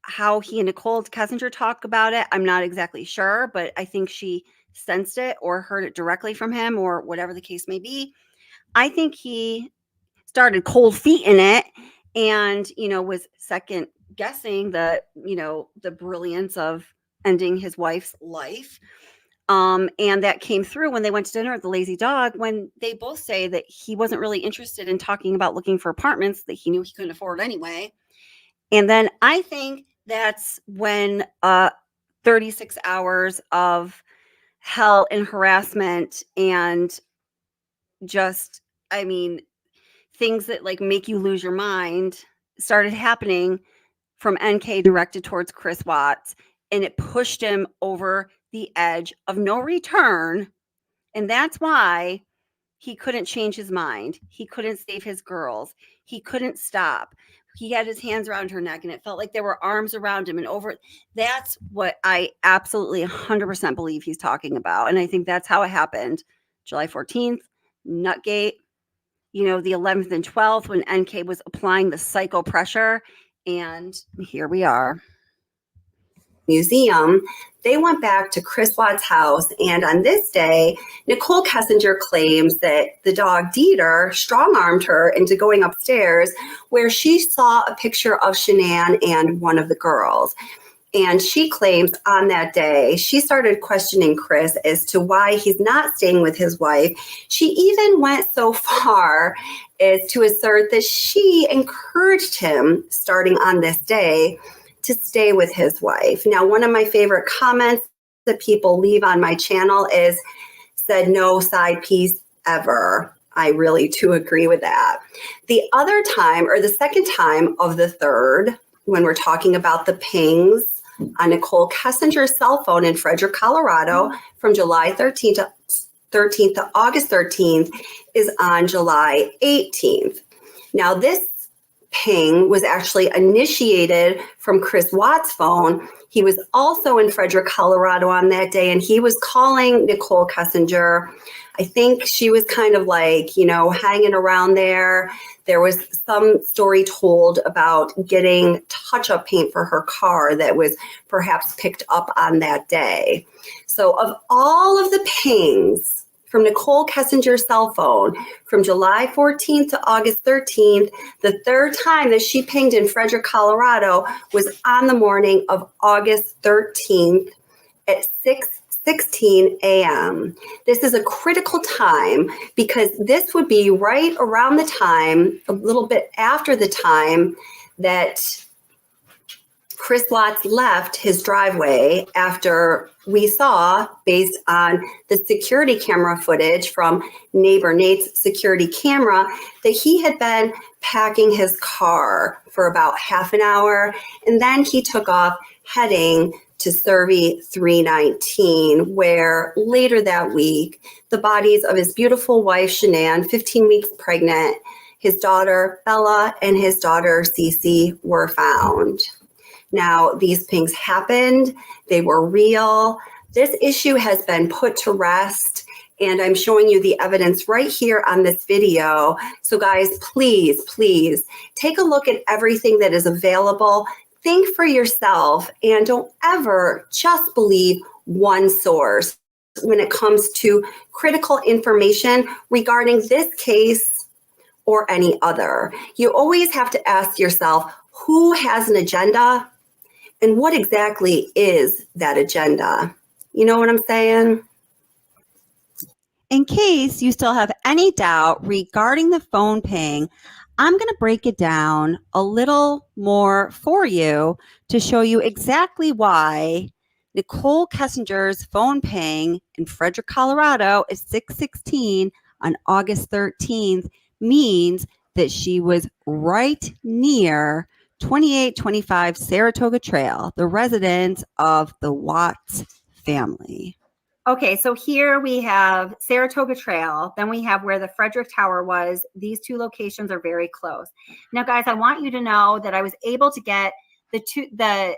how he and Nicole Kessinger talk about it, I'm not exactly sure, but I think she sensed it or heard it directly from him, or whatever the case may be. I think he started cold feet in it and, was second guessing the brilliance of ending his wife's life. And that came through when they went to dinner at the Lazy Dog, when they both say that he wasn't really interested in talking about looking for apartments that he knew he couldn't afford anyway. And then I think that's when 36 hours of hell and harassment and just, things that make you lose your mind started happening from NK directed towards Chris Watts. And it pushed him over the edge of no return. And that's why he couldn't change his mind. He couldn't save his girls. He couldn't stop. He had his hands around her neck, and it felt like there were arms around him and over. That's what I absolutely 100% believe he's talking about. And I think that's how it happened. July 14th, Nutgate, the 11th and 12th, when NK was applying the psycho pressure. And here we are. Museum, they went back to Chris Watts' house, and on this day, Nicole Kessinger claims that the dog Dieter strong-armed her into going upstairs, where she saw a picture of Shanann and one of the girls. And she claims on that day, she started questioning Chris as to why he's not staying with his wife. She even went so far as to assert that she encouraged him starting on this day to stay with his wife. Now, one of my favorite comments that people leave on my channel is, said no side piece ever. I really do agree with that. The other time, or the second time of the third, when we're talking about the pings on Nicole Kessinger's cell phone in Frederick, Colorado, from July 13th to August 13th, is on July 18th. Now, this ping was actually initiated from Chris Watt's phone. He was also in Frederick, Colorado on that day, and he was calling Nicole Kessinger. I think she was kind of like, hanging around there. There was some story told about getting touch-up paint for her car that was perhaps picked up on that day. So of all of the pings from Nicole Kessinger's cell phone from July 14th to August 13th, the third time that she pinged in Frederick, Colorado was on the morning of August 13th at 6:16 a.m. This is a critical time because this would be right around the time, a little bit after the time that Chris Watts left his driveway after we saw, based on the security camera footage from neighbor Nate's security camera, that he had been packing his car for about half an hour, and then he took off heading to Survey 319, where later that week, the bodies of his beautiful wife, Shanann, 15 weeks pregnant, his daughter, Bella, and his daughter, Cece, were found. Now, these pings happened. They were real. This issue has been put to rest, and I'm showing you the evidence right here on this video. So guys, please, please take a look at everything that is available. Think for yourself, and don't ever just believe one source when it comes to critical information regarding this case or any other. You always have to ask yourself, who has an agenda and what exactly is that agenda? You know what I'm saying? In case you still have any doubt regarding the phone ping, I'm going to break it down a little more for you to show you exactly why Nicole Kessinger's phone ping in Frederick, Colorado at 6:16 on August 13th means that she was right near 2825 Saratoga Trail, the residence of the Watts family. Okay, so here we have Saratoga Trail, then we have where the Frederick Tower was. These two locations are very close. Now, guys, I want you to know that I was able to get the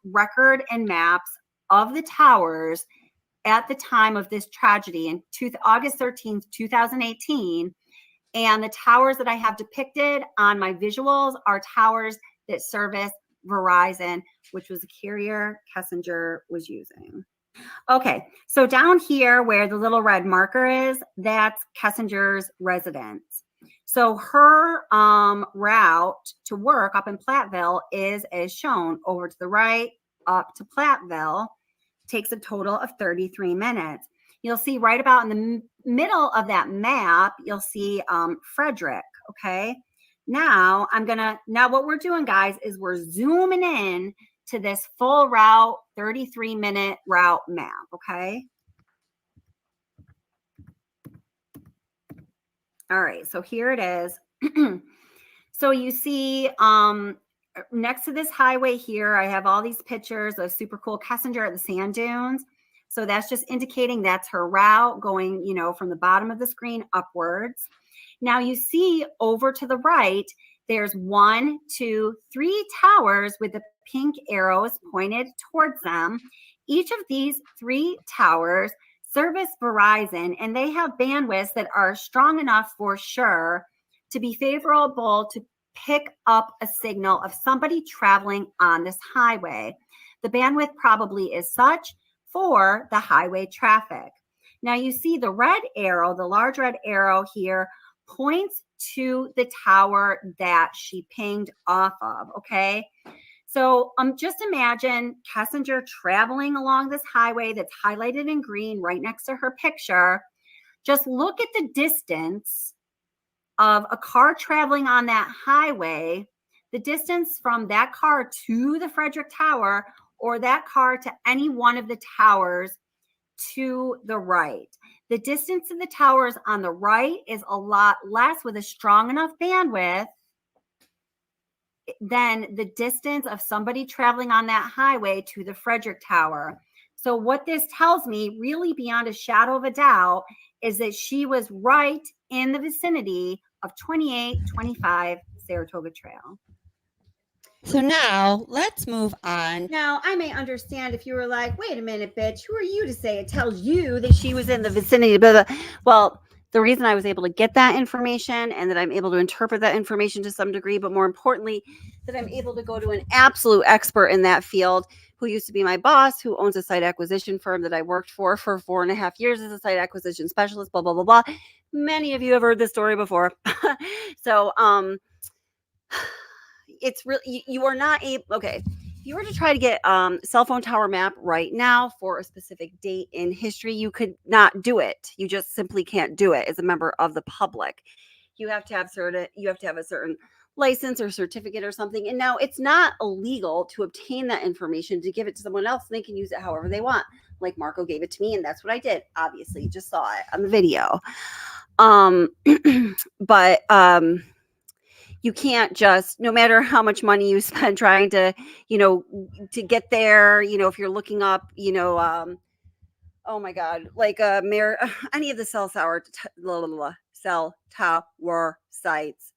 record and maps of the towers at the time of this tragedy in August 13th, 2018. And the towers that I have depicted on my visuals are towers that service Verizon, which was the carrier Kessinger was using. Okay, so down here where the little red marker is, that's Kessinger's residence. So her route to work up in Platteville is as shown over to the right up to Platteville. Takes a total of 33 minutes. You'll see right about in the middle of that map, you'll see Frederick, okay? Now what we're doing, guys, is we're zooming in to this full route, 33-minute route map, okay? All right, so here it is. So you see next to this highway here, I have all these pictures of super cool Kessinger at the sand dunes. So that's just indicating that's her route going, from the bottom of the screen upwards. Now you see over to the right, there's 1, 2, 3 towers with the pink arrows pointed towards them. Each of these 3 towers service Verizon, and they have bandwidths that are strong enough for sure to be favorable to pick up a signal of somebody traveling on this highway. The bandwidth probably is such for the highway traffic. Now you see the red arrow, the large red arrow here points to the tower that she pinged off of, okay? So just imagine Kessinger traveling along this highway that's highlighted in green right next to her picture. Just look at the distance of a car traveling on that highway, the distance from that car to the Frederick Tower or that car to any one of the towers to the right. The distance of the towers on the right is a lot less with a strong enough bandwidth than the distance of somebody traveling on that highway to the Frederick Tower. So what this tells me, really beyond a shadow of a doubt, is that she was right in the vicinity of 2825 Saratoga Trail. So now let's move on. Now, I may understand if you were like, wait a minute, bitch, who are you to say it tells you that she was in the vicinity? Blah, blah. Well, the reason I was able to get that information and that I'm able to interpret that information to some degree, but more importantly, that I'm able to go to an absolute expert in that field who used to be my boss, who owns a site acquisition firm that I worked for 4.5 years as a site acquisition specialist, blah, blah, blah, blah. Many of you have heard this story before. So, it's really, you are not able, okay, if you were to try to get cell phone tower map right now for a specific date in history, you could not do it. You just simply can't do it as a member of the public. You have to have a certain license or certificate or something. And now it's not illegal to obtain that information to give it to someone else, and they can use it however they want. Like Marco gave it to me, and that's what I did. Obviously, you just saw it on the video. But you can't just, no matter how much money you spend trying to, to get there, if you're looking up, oh my God, like any of the cell tower sites.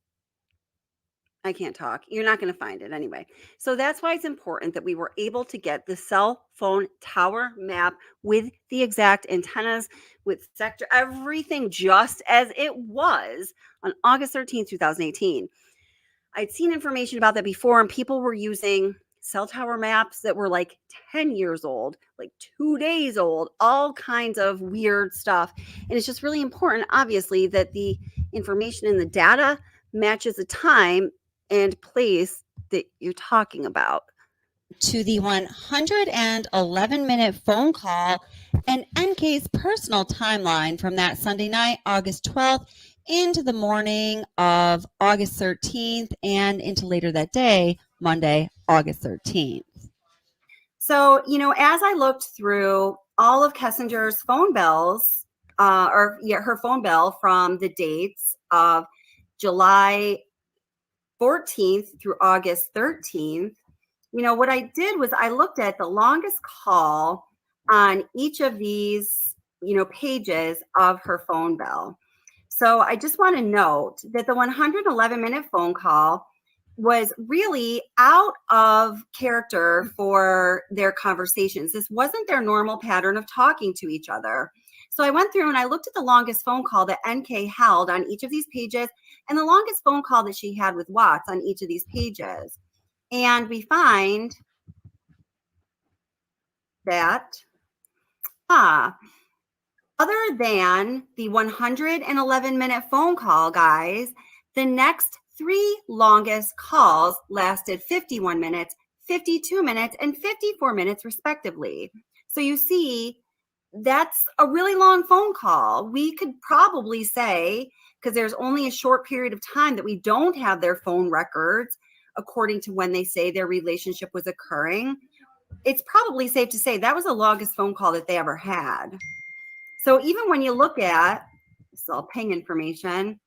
I can't talk. You're not going to find it anyway. So that's why it's important that we were able to get the cell phone tower map with the exact antennas, with sector, everything just as it was on August 13th, 2018. I'd seen information about that before, and people were using cell tower maps that were like 10 years old, like 2 days old, all kinds of weird stuff. And it's just really important, obviously, that the information in the data matches the time and place that you're talking about. To the 111-minute phone call and NK's personal timeline from that Sunday night, August 12th, into the morning of August 13th and into later that day, Monday, August 13th. So, as I looked through all of Kessinger's phone bells, her phone bell from the dates of July 14th through August 13th, what I did was I looked at the longest call on each of these, pages of her phone bell. So I just want to note that the 111-minute phone call was really out of character for their conversations. This wasn't their normal pattern of talking to each other. So I went through and I looked at the longest phone call that NK held on each of these pages and the longest phone call that she had with Watts on each of these pages. And we find that, other than the 111-minute phone call, guys, the next three longest calls lasted 51 minutes, 52 minutes, and 54 minutes, respectively. So you see, that's a really long phone call. We could probably say, because there's only a short period of time that we don't have their phone records, according to when they say their relationship was occurring, it's probably safe to say that was the longest phone call that they ever had. So even when you look at this little ping information,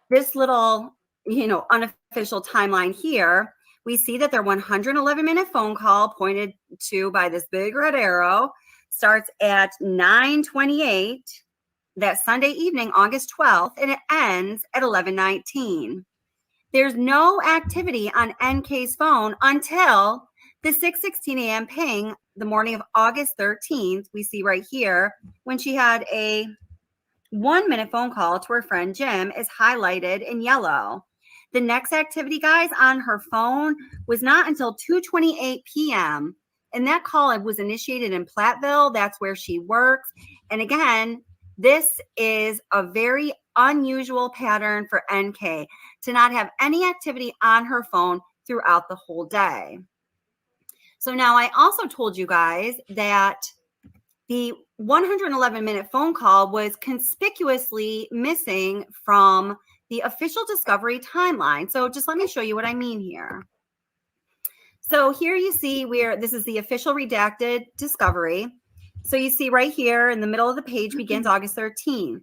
this little, unofficial timeline here, we see that their 111-minute phone call pointed to by this big red arrow starts at 9:28 that Sunday evening, August 12th, and it ends at 11:19. There's no activity on NK's phone until the 6:16 a.m. ping the morning of August 13th, we see right here, when she had a 1-minute phone call to her friend Jim, is highlighted in yellow. The next activity, guys, on her phone was not until 2:28 p.m. And that call was initiated in Platteville. That's where she works. And again, this is a very unusual pattern for NK to not have any activity on her phone throughout the whole day. So now I also told you guys that the 111-minute phone call was conspicuously missing from the official discovery timeline. So just let me show you what I mean here. So here you see where this is the official redacted discovery. So you see right here in the middle of the page begins August 13th.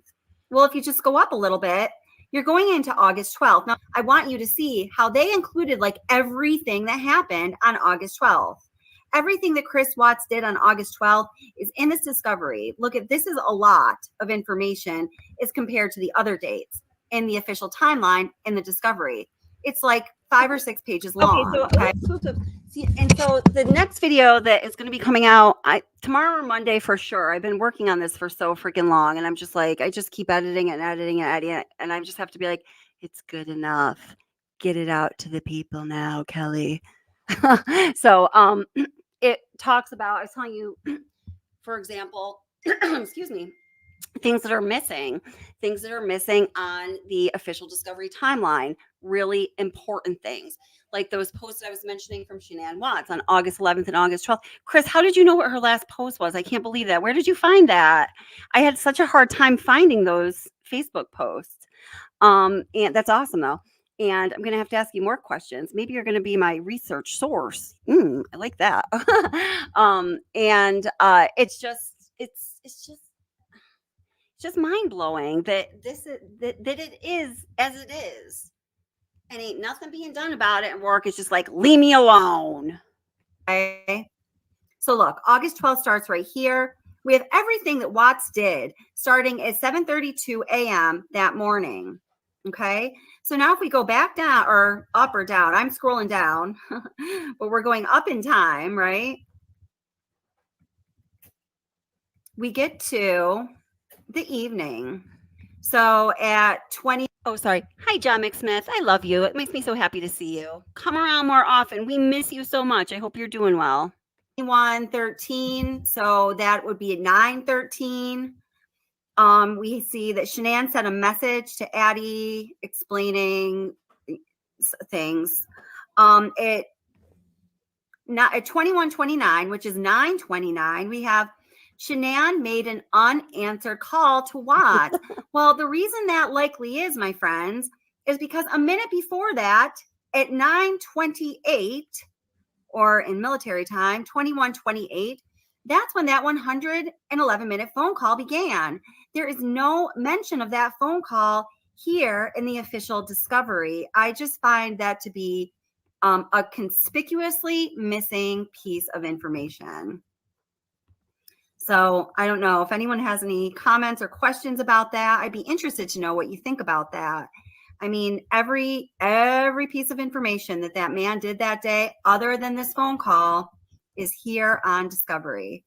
Well, if you just go up a little bit, you're going into August 12th. Now, I want you to see how they included like everything that happened on August 12th. Everything that Chris Watts did on August 12th is in this discovery. Look at this is a lot of information as compared to the other dates in the official timeline in the discovery. It's like 5 or 6 pages long. Okay, and so the next video that is going to be coming out tomorrow or Monday for sure. I've been working on this for so freaking long, and I'm just like, I just keep editing and editing and editing it, and I just have to be like, it's good enough. Get it out to the people now, Kelly. So it talks about, I was telling you, for example, excuse me, things that are missing on the official discovery timeline, really important things. Like those posts I was mentioning from Shanann Watts on August 11th and August 12th. Chris, how did you know what her last post was? I can't believe that. Where did you find that? I had such a hard time finding those Facebook posts. And that's awesome though. And I'm going to have to ask you more questions. Maybe you're going to be my research source. I like that. It's just mind blowing that that it is as it is. And ain't nothing being done about it. And work is just like, leave me alone. Okay. So look, August 12th starts right here. We have everything that Watts did starting at 7:32 a.m. that morning. Okay. So now if we go back down or up or down, I'm scrolling down, but we're going up in time, right? We get to the evening. So at 20. Oh, sorry. Hi, John McSmith. I love you. It makes me so happy to see you. Come around more often. We miss you so much. I hope you're doing well. 21:13. So that would be at 9:13. We see that Shanann sent a message to Addie explaining things. At 21:29, which is 9:29, we have Shanann made an unanswered call to Watts. Well, the reason that likely is, my friends, is because a minute before that, at 9:28, or in military time, 21:28, that's when that 111-minute phone call began. There is no mention of that phone call here in the official discovery. I just find that to be a conspicuously missing piece of information. So I don't know if anyone has any comments or questions about that. I'd be interested to know what you think about that. I mean, every piece of information that man did that day, other than this phone call, is here on Discovery.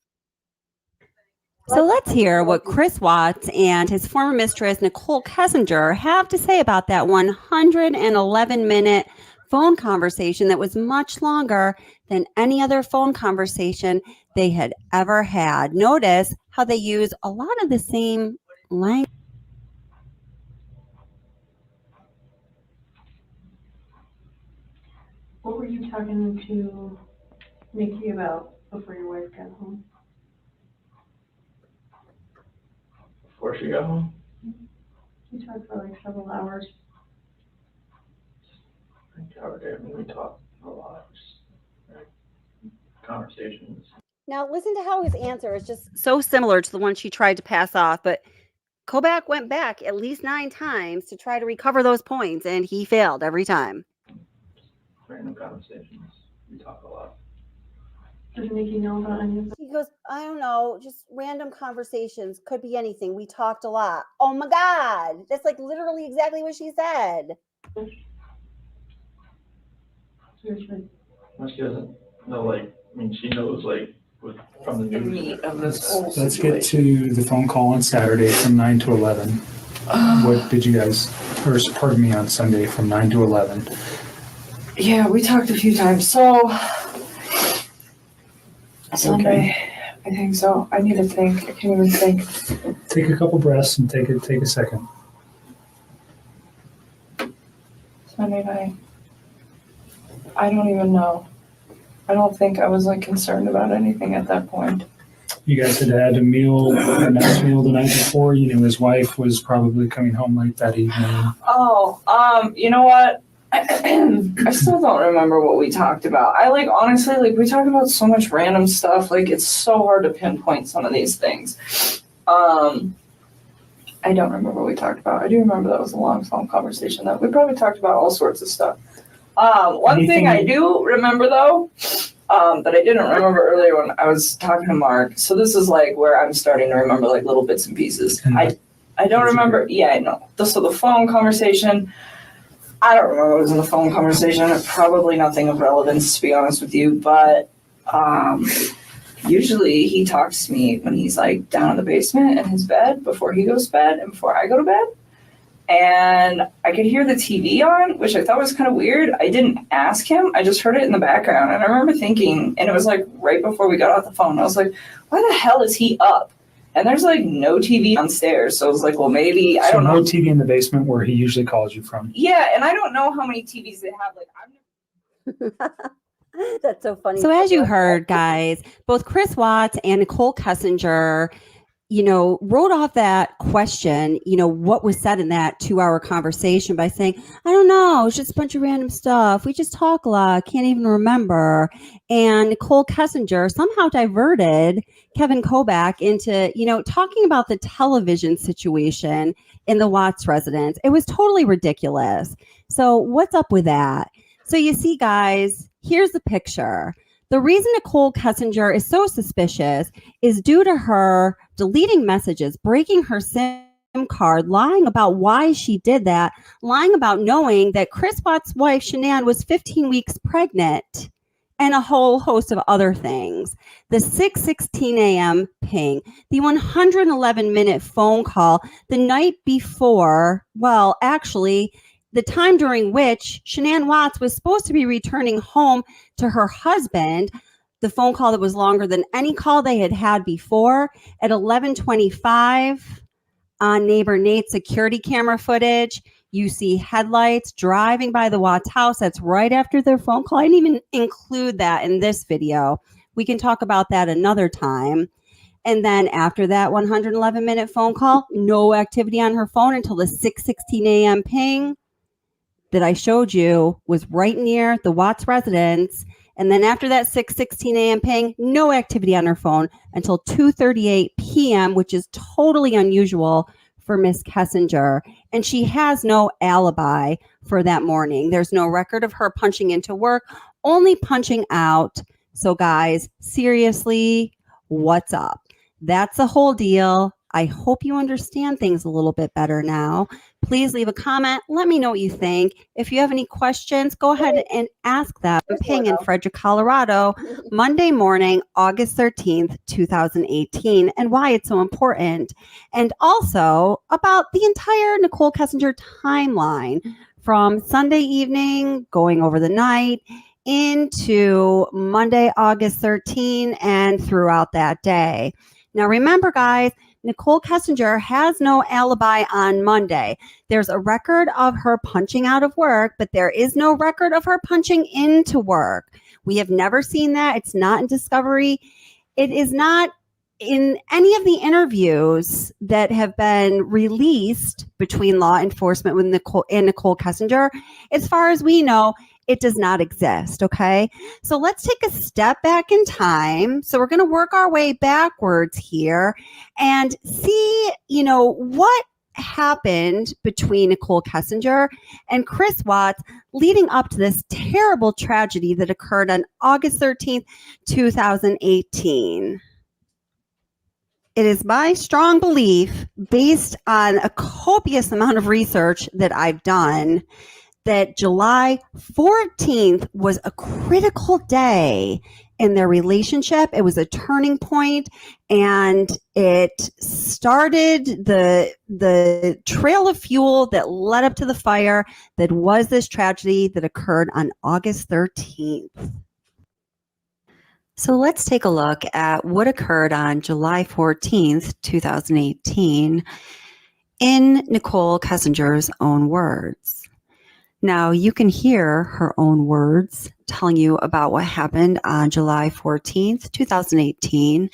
So let's hear what Chris Watts and his former mistress, Nicole Kessinger, have to say about that 111-minute phone conversation that was much longer than any other phone conversation they had ever had. Notice how they use a lot of the same language. What were you talking to Nikki about before your wife got home? Before she got home? We talked for like several hours. I covered it. I mean, we talked a lot. Conversations. Now listen to how his answer is just so similar to the one she tried to pass off, but Kobach went back at least 9 times to try to recover those points, and he failed every time. Random conversations. We talk a lot. Does Nikki know about any of that? He goes, I don't know, just random conversations. Could be anything. We talked a lot. Oh my God. That's like literally exactly what she said. Seriously. Well, she doesn't know, like, I mean, she knows, like, from the news. Let's get to the phone call on Saturday from 9 to 11. What did you guys, or pardon me, on Sunday from 9 to 11? Yeah, we talked a few times. So Sunday, I think so. I need to think. I can't even think. Take a couple breaths and take a second. Sunday night. I don't even know. I don't think I was like concerned about anything at that point. You guys had a meal, a nice meal the night before. You knew his wife was probably coming home late that evening. Oh, you know what? I still don't remember what we talked about. I like, honestly, like we talk about so much random stuff. Like it's so hard to pinpoint some of these things. I don't remember what we talked about. I do remember that was a long phone conversation though. We probably talked about all sorts of stuff. One thing I do remember though, that I didn't remember earlier when I was talking to Mark. So this is like where I'm starting to remember like little bits and pieces. I don't remember. Yeah, I know. So the phone conversation, I don't remember what was in the phone conversation. Probably nothing of relevance, to be honest with you. But usually he talks to me when he's like down in the basement in his bed before he goes to bed and before I go to bed. And I could hear the TV on, which I thought was kind of weird. I didn't ask him. I just heard it in the background. And I remember thinking, and it was like right before we got off the phone, I was like, why the hell is he up? And there's like no TV downstairs. So I was like, well, maybe, I don't know. No TV in the basement where he usually calls you from. Yeah, and I don't know how many TVs they have. Like, That's so funny. So as you heard, guys, both Chris Watts and Nicole Kessinger, wrote off that question, what was said in that 2-hour conversation by saying, I don't know, it's just a bunch of random stuff. We just talk a lot, can't even remember. And Nicole Kessinger somehow diverted Kevin Kobach into, talking about the television situation in the Watts residence. It was totally ridiculous. So what's up with that? So you see, guys, here's the picture. The reason Nicole Kessinger is so suspicious is due to her deleting messages, breaking her SIM card, lying about why she did that, lying about knowing that Chris Watts' wife, Shanann, was 15 weeks pregnant, and a whole host of other things. The 6:16 a.m. ping, the 111-minute phone call the night before, well, actually, the time during which Shanann Watts was supposed to be returning home to her husband, the phone call that was longer than any call they had had before, at 11:25 on neighbor Nate's security camera footage. You see headlights driving by the Watts house. That's right after their phone call. I didn't even include that in this video. We can talk about that another time. And then after that 111-minute phone call, no activity on her phone until the 6:16 a.m. ping that I showed you was right near the Watts residence. And then after that 6:16 a.m. ping, no activity on her phone until 2:38 p.m., which is totally unusual for Miss Kessinger. And she has no alibi for that morning. There's no record of her punching into work, only punching out. So guys, seriously, what's up? That's the whole deal. I hope you understand things a little bit better now. Please leave a comment. Let me know what you think. If you have any questions, go ahead and ask them. Ping in Frederick, Colorado, Monday morning, August 13th, 2018, and why it's so important. And also about the entire Nicole Kessinger timeline from Sunday evening, going over the night, into Monday, August 13th, and throughout that day. Now, remember, guys, Nicole Kessinger has no alibi on Monday. There's a record of her punching out of work, but there is no record of her punching into work. We have never seen that. It's not in discovery. It is not in any of the interviews that have been released between law enforcement with Nicole Kessinger. As far as we know, it does not exist, okay? So let's take a step back in time. So we're going to work our way backwards here and see, what happened between Nicole Kessinger and Chris Watts leading up to this terrible tragedy that occurred on August 13th, 2018. It is my strong belief, based on a copious amount of research that I've done, that July 14th was a critical day in their relationship. It was a turning point, and it started the trail of fuel that led up to the fire that was this tragedy that occurred on August 13th. So let's take a look at what occurred on July 14th, 2018, in Nicole Kessinger's own words. Now, you can hear her own words telling you about what happened on July 14th, 2018,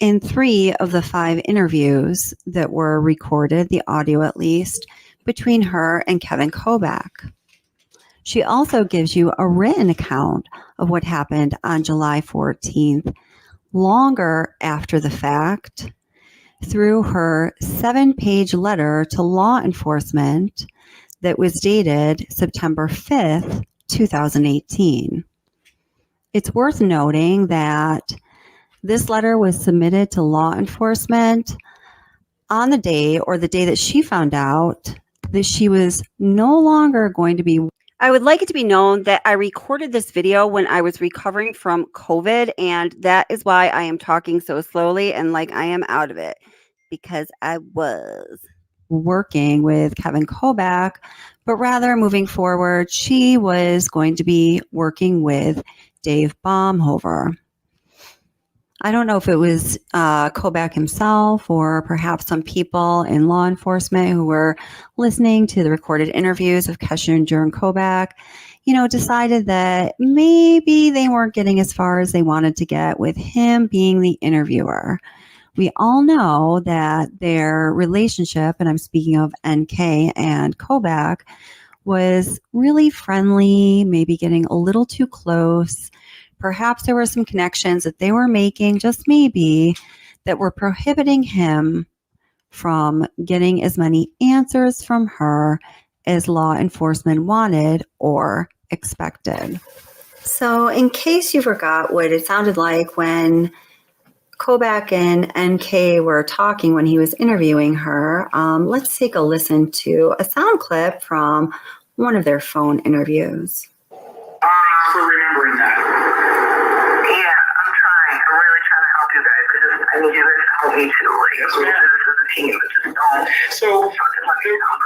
in 3 of the 5 interviews that were recorded, the audio at least, between her and Kevin Kobach. She also gives you a written account of what happened on July 14th, longer after the fact, through her 7-page letter to law enforcement that was dated September 5th, 2018. It's worth noting that this letter was submitted to law enforcement on the day that she found out that she was no longer going to be. I would like it to be known that I recorded this video when I was recovering from COVID, and that is why I am talking so slowly and like I am out of it, because I was working with Kevin Kobach, but rather moving forward, she was going to be working with Dave Baumhover. I don't know if it was Kobach himself or perhaps some people in law enforcement who were listening to the recorded interviews of Kessinger and Kobach, decided that maybe they weren't getting as far as they wanted to get with him being the interviewer. We all know that their relationship, and I'm speaking of NK and Kobach, was really friendly, maybe getting a little too close. Perhaps there were some connections that they were making, just maybe, that were prohibiting him from getting as many answers from her as law enforcement wanted or expected. So in case you forgot what it sounded like when Kobach and NK were talking when he was interviewing her, let's take a listen to a sound clip from one of their phone interviews. Thanks for remembering that. Yeah, I'm trying. I'm really trying to help you guys. I need you guys to help me too. Like, yes, this is a team. It's just don't. So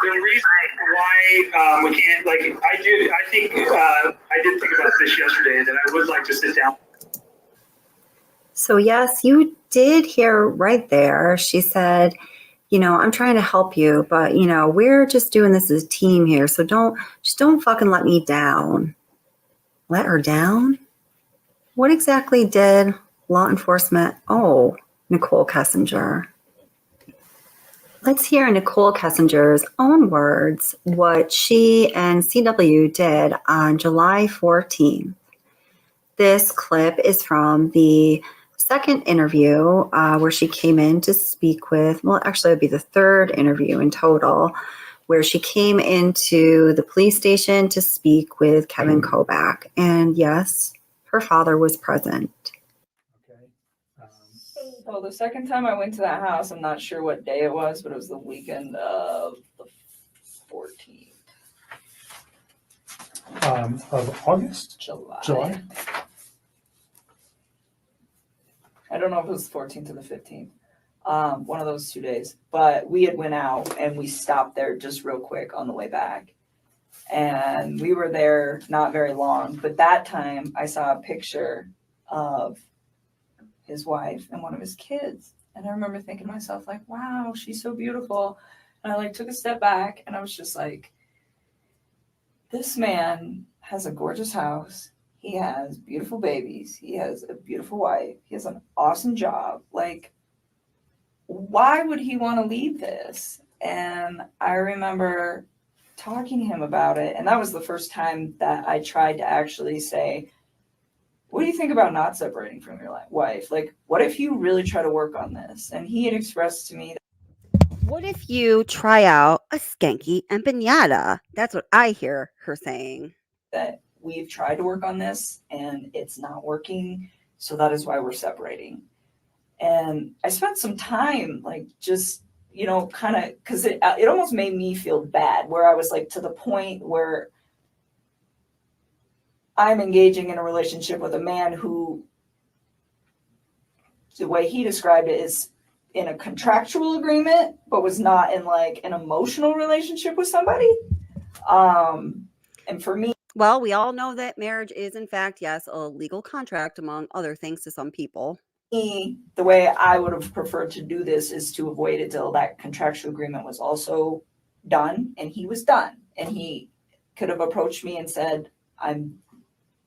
the reason why we can't, like, I did think about this yesterday, that I would like to sit down. So yes, you did hear right there. She said, I'm trying to help you, but we're just doing this as a team here. So don't fucking let me down. Let her down? What exactly did law enforcement owe Nicole Kessinger? Let's hear Nicole Kessinger's own words what she and CW did on July 14th. This clip is from the second interview where she came in to speak with, well, actually it would be the third interview in total, where she came into the police station to speak with Kevin Kobach. And yes, her father was present. So the second time I went to that house, I'm not sure what day it was, but it was the weekend of the 14th. Of August? July. I don't know if it was the 14th or the 15th. One of those 2 days. But we had went out and we stopped there just real quick on the way back. And we were there not very long. But that time I saw a picture of his wife and one of his kids. And I remember thinking to myself, like, wow, she's so beautiful. And I took a step back and I was just like, this man has a gorgeous house. He has beautiful babies. He has a beautiful wife. He has an awesome job. Like, why would he want to leave this? And I remember talking to him about it. And that was the first time that I tried to actually say, what do you think about not separating from your wife? Like, what if you really try to work on this? And he had expressed to me, what if you try out a skanky empanada? That's what I hear her saying. That we've tried to work on this and it's not working. So that is why we're separating. And I spent some time, just, kind of, because it almost made me feel bad, where I was to the point where I'm engaging in a relationship with a man who, the way he described it, is in a contractual agreement, but was not in an emotional relationship with somebody. And for me, well, we all know that marriage is, in fact, yes, a legal contract, among other things to some people. The way I would have preferred to do this is to have waited till that contractual agreement was also done, and he was done. And he could have approached me and said, I'm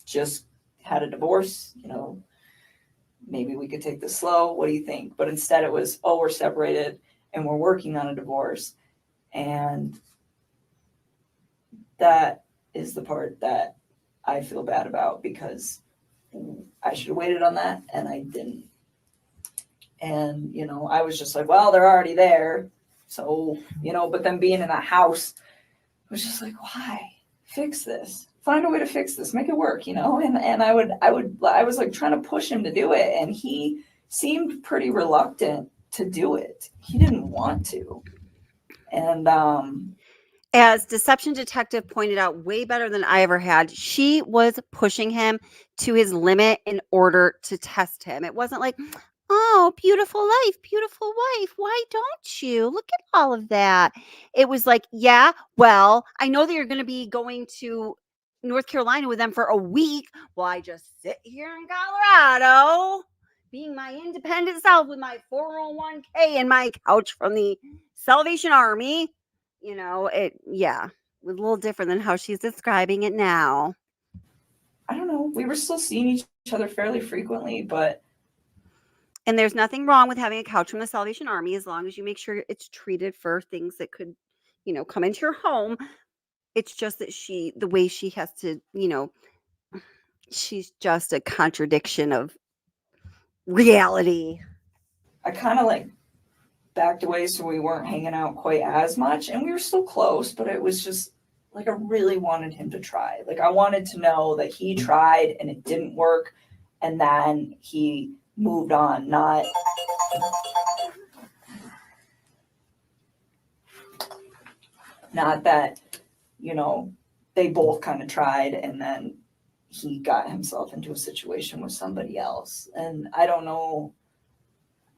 just had a divorce, you know, maybe we could take this slow. What do you think? But instead it was, oh, we're separated and we're working on a divorce. And that is the part that I feel bad about, because I should have waited on that and I didn't. And, you know, I was just like, well, they're already there. So, you know, but then being in a house, I was just like, why? Fix this. Find a way to fix this. Make it work, you know? And I was like trying to push him to do it. And he seemed pretty reluctant to do it. He didn't want to. And, as Deception Detective pointed out way better than I ever had, she was pushing him to his limit in order to test him. It wasn't like, oh, beautiful life, beautiful wife. Why don't you? Look at all of that. It was like, yeah, well, I know that you're going to be going to North Carolina with them for a week. Well, I just sit here in Colorado, being my independent self with my 401k and my couch from the Salvation Army. You know, it was a little different than how she's describing it now. I don't know. We were still seeing each other fairly frequently, but. And there's nothing wrong with having a couch from the Salvation Army as long as you make sure it's treated for things that could, you know, come into your home. It's just that the way she has to, you know, she's just a contradiction of reality. I kind of like backed away so we weren't hanging out quite as much, and we were still close, but it was just like I really wanted him to try. Like I wanted to know that he tried and it didn't work, and then he moved on, not that, you know, they both kind of tried and then he got himself into a situation with somebody else. And I don't know,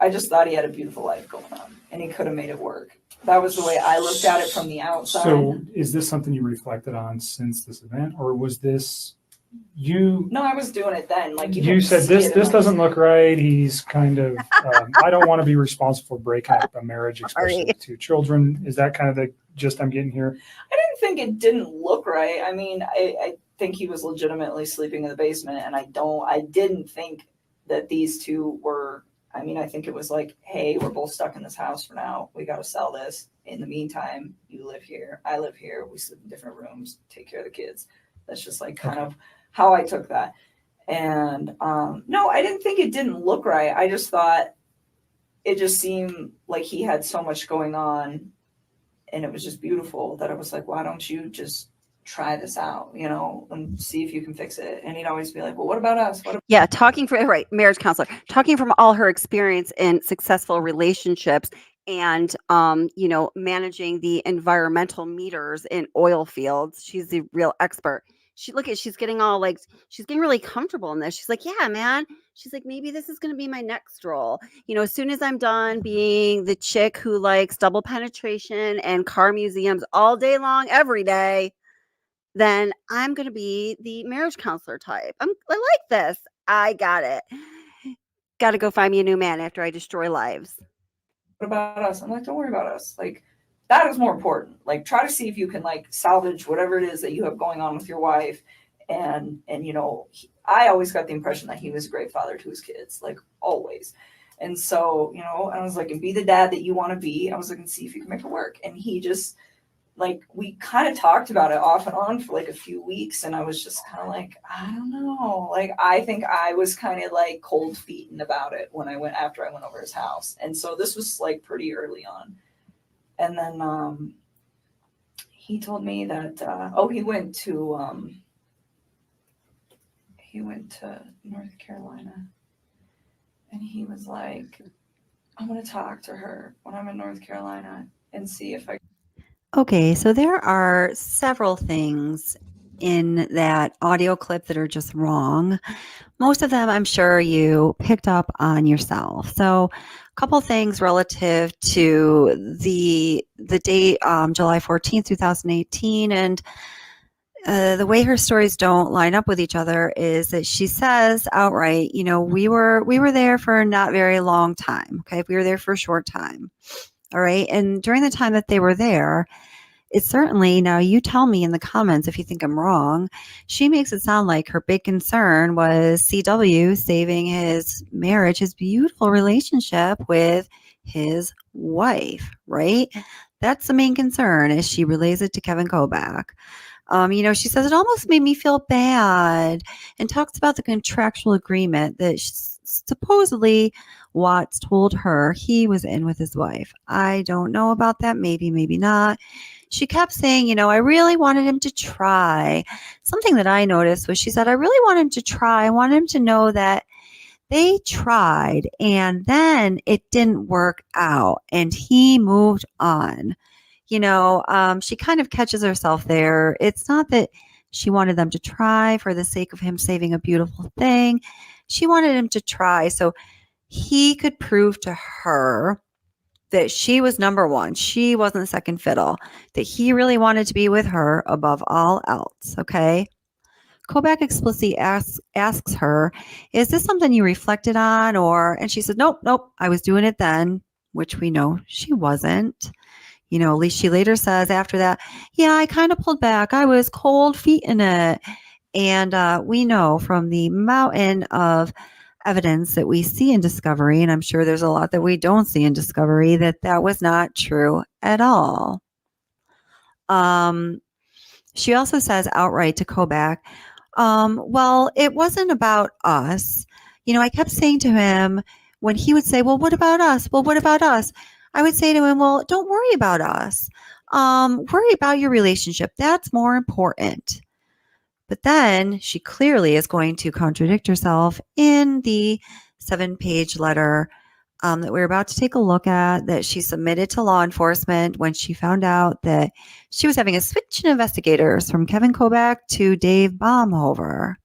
I just thought he had a beautiful life going on and he could have made it work. That was the way I looked at it from the outside. So is this something you reflected on since this event, or was this you? No, I was doing it then. Like you said, this doesn't look right. He's kind of, I don't want to be responsible for breaking up a marriage, especially with 2 children. Is that kind of the gist I'm getting here? I didn't think it didn't look right. I mean, I think he was legitimately sleeping in the basement, and I didn't think that these two were. I mean, I think it was like, hey, we're both stuck in this house for now. We got to sell this. In the meantime, you live here. I live here. We sleep in different rooms. Take care of the kids. That's just like kind of how I took that. And no, I didn't think it didn't look right. I just thought it just seemed like he had so much going on and it was just beautiful that I was like, why don't you just try this out, you know, and see if you can fix it. And he'd always be like, well, what about us? Yeah, marriage counselor, talking from all her experience in successful relationships and, you know, managing the environmental meters in oil fields. She's the real expert. She's getting all like, she's getting really comfortable in this. She's like, yeah, man. She's like, maybe this is going to be my next role. You know, as soon as I'm done being the chick who likes double penetration and car museums all day long, every day, then I'm going to be the marriage counselor type. I like this. I got it. Got to go find me a new man after I destroy lives. What about us? I'm like, don't worry about us. Like, that is more important. Like, try to see if you can like salvage whatever it is that you have going on with your wife. And you know, I always got the impression that he was a great father to his kids, like always. And so, you know, I was like, and be the dad that you want to be. I was like, and see if you can make it work. And he just, like, we kind of talked about it off and on for like a few weeks. And I was just kind of like, I don't know. Like, I think I was kind of like cold feet about it after I went over his house. And so this was like pretty early on. And then he told me that, he went to North Carolina. And he was like, I'm going to talk to her when I'm in North Carolina and see if I. Okay, so there are several things in that audio clip that are just wrong. Most of them, I'm sure you picked up on yourself. So a couple things relative to the date, July 14th, 2018, and the way her stories don't line up with each other is that she says outright, you know, we were there for a not very long time. Okay, we were there for a short time. All right, and during the time that they were there, It's certainly, now you tell me in the comments if you think I'm wrong. She makes it sound like her big concern was CW saving his marriage, his beautiful relationship with his wife, right? That's the main concern as she relays it to Kevin Kovac. She says it almost made me feel bad and talks about the contractual agreement that supposedly Watts told her he was in with his wife. I don't know about that. Maybe, maybe not. She kept saying, I really wanted him to try. Something that I noticed was she said, I really wanted him to try. I wanted him to know that they tried and then it didn't work out and he moved on. She kind of catches herself there. It's not that she wanted them to try for the sake of him saving a beautiful thing. She wanted him to try so he could prove to her that she was number one. She wasn't second fiddle, that he really wanted to be with her above all else. Okay. Kovac explicitly asks her, is this something you reflected on? And she said, nope, I was doing it then, which we know she wasn't. At least she later says after that, yeah, I kind of pulled back. I was cold feet in it. And we know from the mountain of evidence that we see in Discovery, and I'm sure there's a lot that we don't see in Discovery, that was not true at all. She also says outright to Kovac, well, it wasn't about us. I kept saying to him when he would say, well, what about us? Well, what about us? I would say to him, well, don't worry about us. Worry about your relationship. That's more important. But then she clearly is going to contradict herself in the 7-page letter that we're about to take a look at that she submitted to law enforcement when she found out that she was having a switch in investigators from Kevin Kovac to Dave Baumhover.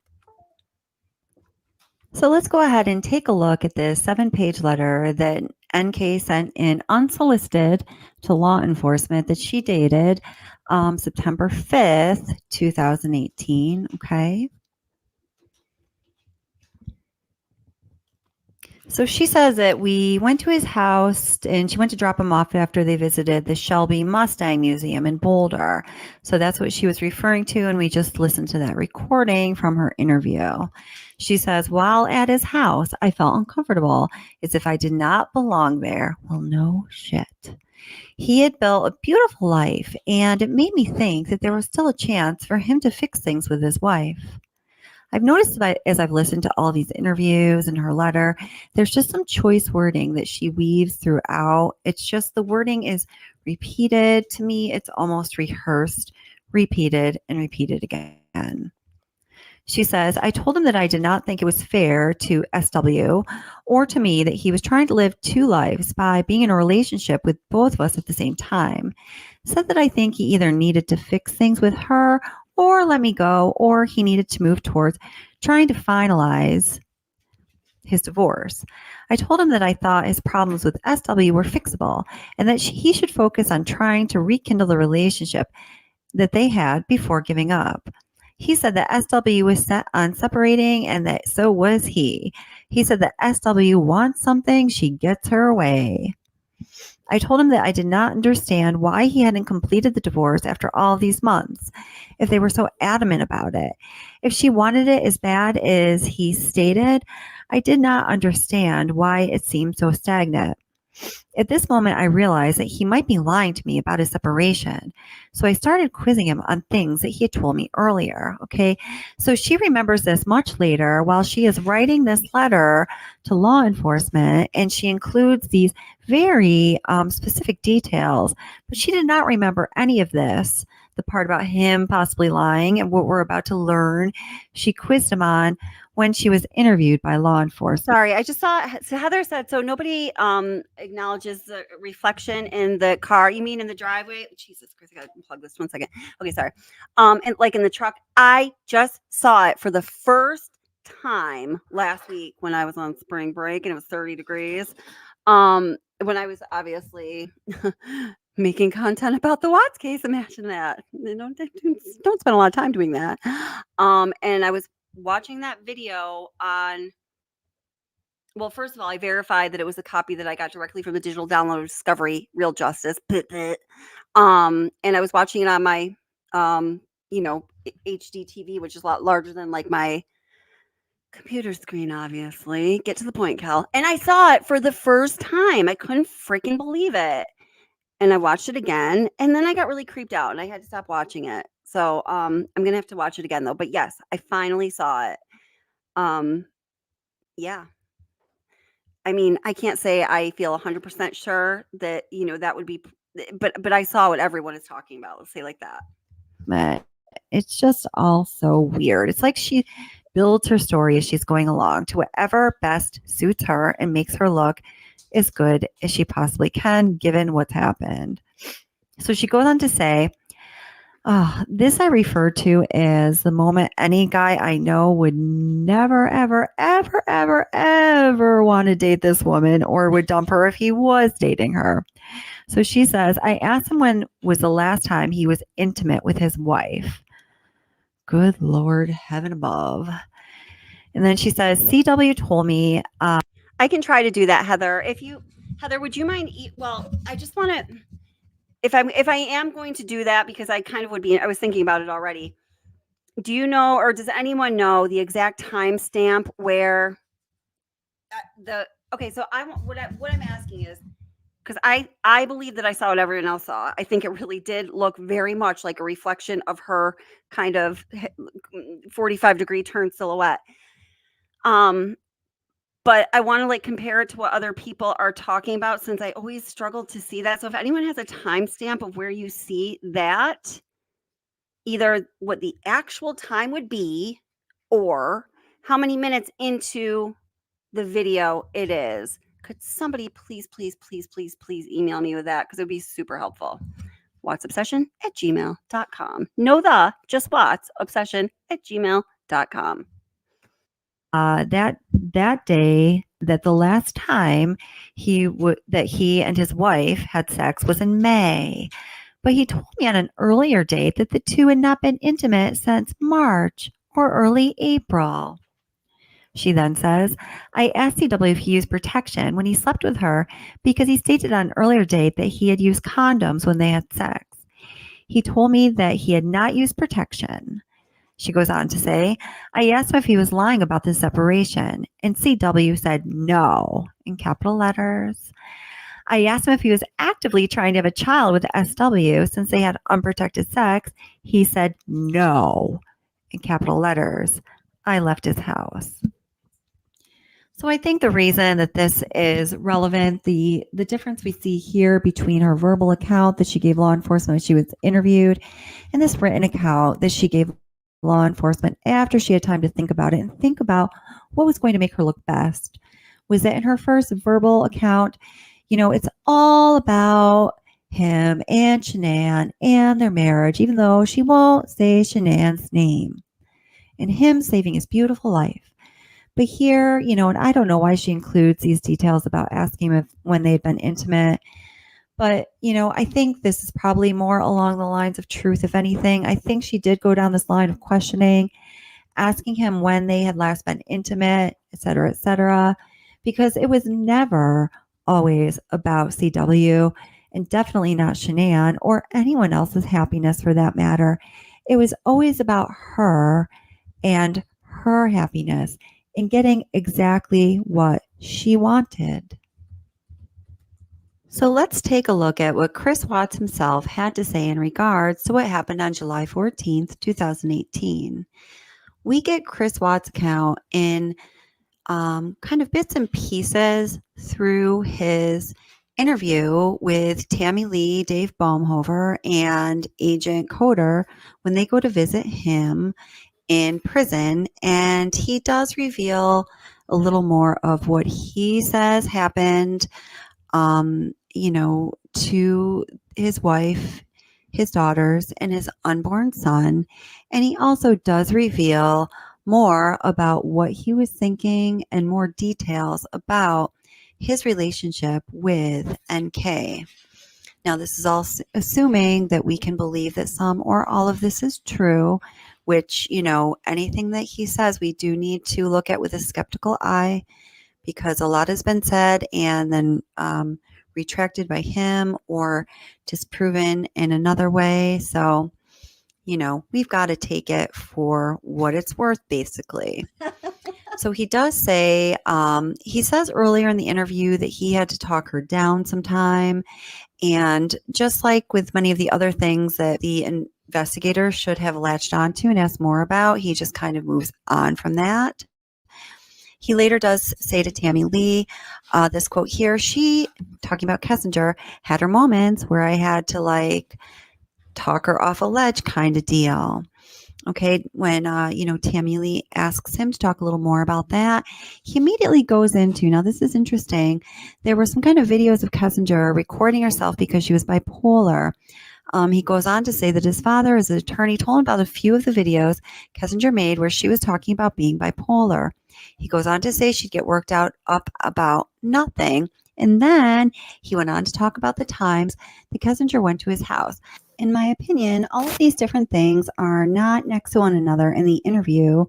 So let's go ahead and take a look at this 7-page letter that NK sent in unsolicited to law enforcement that she dated September 5th, 2018. Okay. So she says that we went to his house and she went to drop him off after they visited the Shelby Mustang Museum in Boulder. So that's what she was referring to. And we just listened to that recording from her interview. She says, while at his house, I felt uncomfortable as if I did not belong there. Well, no shit. He had built a beautiful life and it made me think that there was still a chance for him to fix things with his wife. I've noticed that as I've listened to all these interviews and her letter, there's just some choice wording that she weaves throughout. It's just the wording is repeated. To me, it's almost rehearsed, repeated, and repeated again. She says, I told him that I did not think it was fair to SW or to me that he was trying to live two lives by being in a relationship with both of us at the same time. Said that I think he either needed to fix things with her or let me go, or he needed to move towards trying to finalize his divorce. I told him that I thought his problems with SW were fixable and that he should focus on trying to rekindle the relationship that they had before giving up. He said that SW was set on separating and that so was he. He said that SW wants something, she gets her way. I told him that I did not understand why he hadn't completed the divorce after all these months, if they were so adamant about it. If she wanted it as bad as he stated, I did not understand why it seemed so stagnant. At this moment, I realized that he might be lying to me about his separation. So I started quizzing him on things that he had told me earlier. Okay. So she remembers this much later while she is writing this letter to law enforcement, and she includes these very specific details, but she did not remember any of this. The part about him possibly lying and what we're about to learn, she quizzed him on when she was interviewed by law enforcement. Sorry, I just saw, so Heather said, so nobody acknowledges the reflection in the car. You mean in the driveway? Jesus Christ, I gotta unplug this 1 second. Okay, sorry. And like in the truck, I just saw it for the first time last week when I was on spring break and it was 30 degrees. When I was obviously making content about the Watts case. Imagine that. Don't spend a lot of time doing that. And I was watching that video on, well, first of all, I verified that it was a copy that I got directly from the digital download of Discovery, Real Justice. And I was watching it on my, you know, HD TV, which is a lot larger than like my computer screen, obviously. Get to the point, Cal. And I saw it for the first time. I couldn't freaking believe it. And I watched it again, and then I got really creeped out, and I had to stop watching it. So, I'm gonna have to watch it again, though. But yes, I finally saw it. Yeah. I mean, I can't say I feel 100% sure that, you know, that would be, but I saw what everyone is talking about. Let's say like that. But it's just all so weird. It's like she builds her story as she's going along to whatever best suits her and makes her look as good as she possibly can, given what's happened. So she goes on to say, this I refer to as the moment any guy I know would never, ever, ever, ever, ever want to date this woman or would dump her if he was dating her. So she says, I asked him when was the last time he was intimate with his wife. Good Lord, heaven above. And then she says, CW told me. I can try to do that, Heather. Heather, would you mind? Well, I just want to. If I am going to do that, because I kind of would be. I was thinking about it already. Do you know, or does anyone know the exact timestamp where okay? So what I'm asking is, because I believe that I saw what everyone else saw. I think it really did look very much like a reflection of her kind of 45-degree turn silhouette. But I want to like compare it to what other people are talking about, since I always struggled to see that. So if anyone has a timestamp of where you see that, either what the actual time would be or how many minutes into the video it is, could somebody please email me with that? Because it would be super helpful. WattsObsession@gmail.com. No, just Watts Obsession@gmail.com. That day, that the last time that he and his wife had sex was in May. But he told me on an earlier date that the two had not been intimate since March or early April. She then says, I asked CW if he used protection when he slept with her because he stated on an earlier date that he had used condoms when they had sex. He told me that he had not used protection. She goes on to say, I asked him if he was lying about the separation, and CW said no, in capital letters. I asked him if he was actively trying to have a child with SW since they had unprotected sex. He said no, in capital letters. I left his house. So I think the reason that this is relevant, the difference we see here between her verbal account that she gave law enforcement when she was interviewed and this written account that she gave law enforcement after she had time to think about it and think about what was going to make her look best. Was that in her first verbal account, you know, it's all about him and Shanann and their marriage, even though she won't say Shanann's name, and him saving his beautiful life. But here, you know, and I don't know why she includes these details about asking him if when they'd been intimate. But, you know, I think this is probably more along the lines of truth, if anything. I think she did go down this line of questioning, asking him when they had last been intimate, et cetera, because it was never always about CW and definitely not Shanann or anyone else's happiness for that matter. It was always about her and her happiness and getting exactly what she wanted. So let's take a look at what Chris Watts himself had to say in regards to what happened on July 14th, 2018. We get Chris Watts' account in kind of bits and pieces through his interview with Tammy Lee, Dave Baumhover, and Agent Coder when they go to visit him in prison. And he does reveal a little more of what he says happened you know, to his wife, his daughters, and his unborn son. And he also does reveal more about what he was thinking and more details about his relationship with NK. Now, this is all assuming that we can believe that some or all of this is true, which, you know, anything that he says, we do need to look at with a skeptical eye, because a lot has been said and then retracted by him or disproven in another way. So, we've got to take it for what it's worth, basically. So he does say, he says earlier in the interview that he had to talk her down sometime. And just like with many of the other things that the investigator should have latched onto and asked more about, he just kind of moves on from that. He later does say to Tammy Lee, this quote here, she, talking about Kessinger, had her moments where I had to talk her off a ledge kind of deal. Okay, when, Tammy Lee asks him to talk a little more about that, he immediately goes into, now this is interesting, there were some kind of videos of Kessinger recording herself because she was bipolar. He goes on to say that his father, as an attorney, told him about a few of the videos Kessinger made where she was talking about being bipolar. He goes on to say she'd get worked up about nothing. And then he went on to talk about the times that Kessinger went to his house. In my opinion, all of these different things are not next to one another in the interview,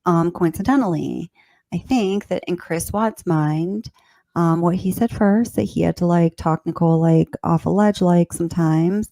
coincidentally. I think that in Chris Watt's mind, what he said first, that he had to talk Nicole off a ledge sometimes,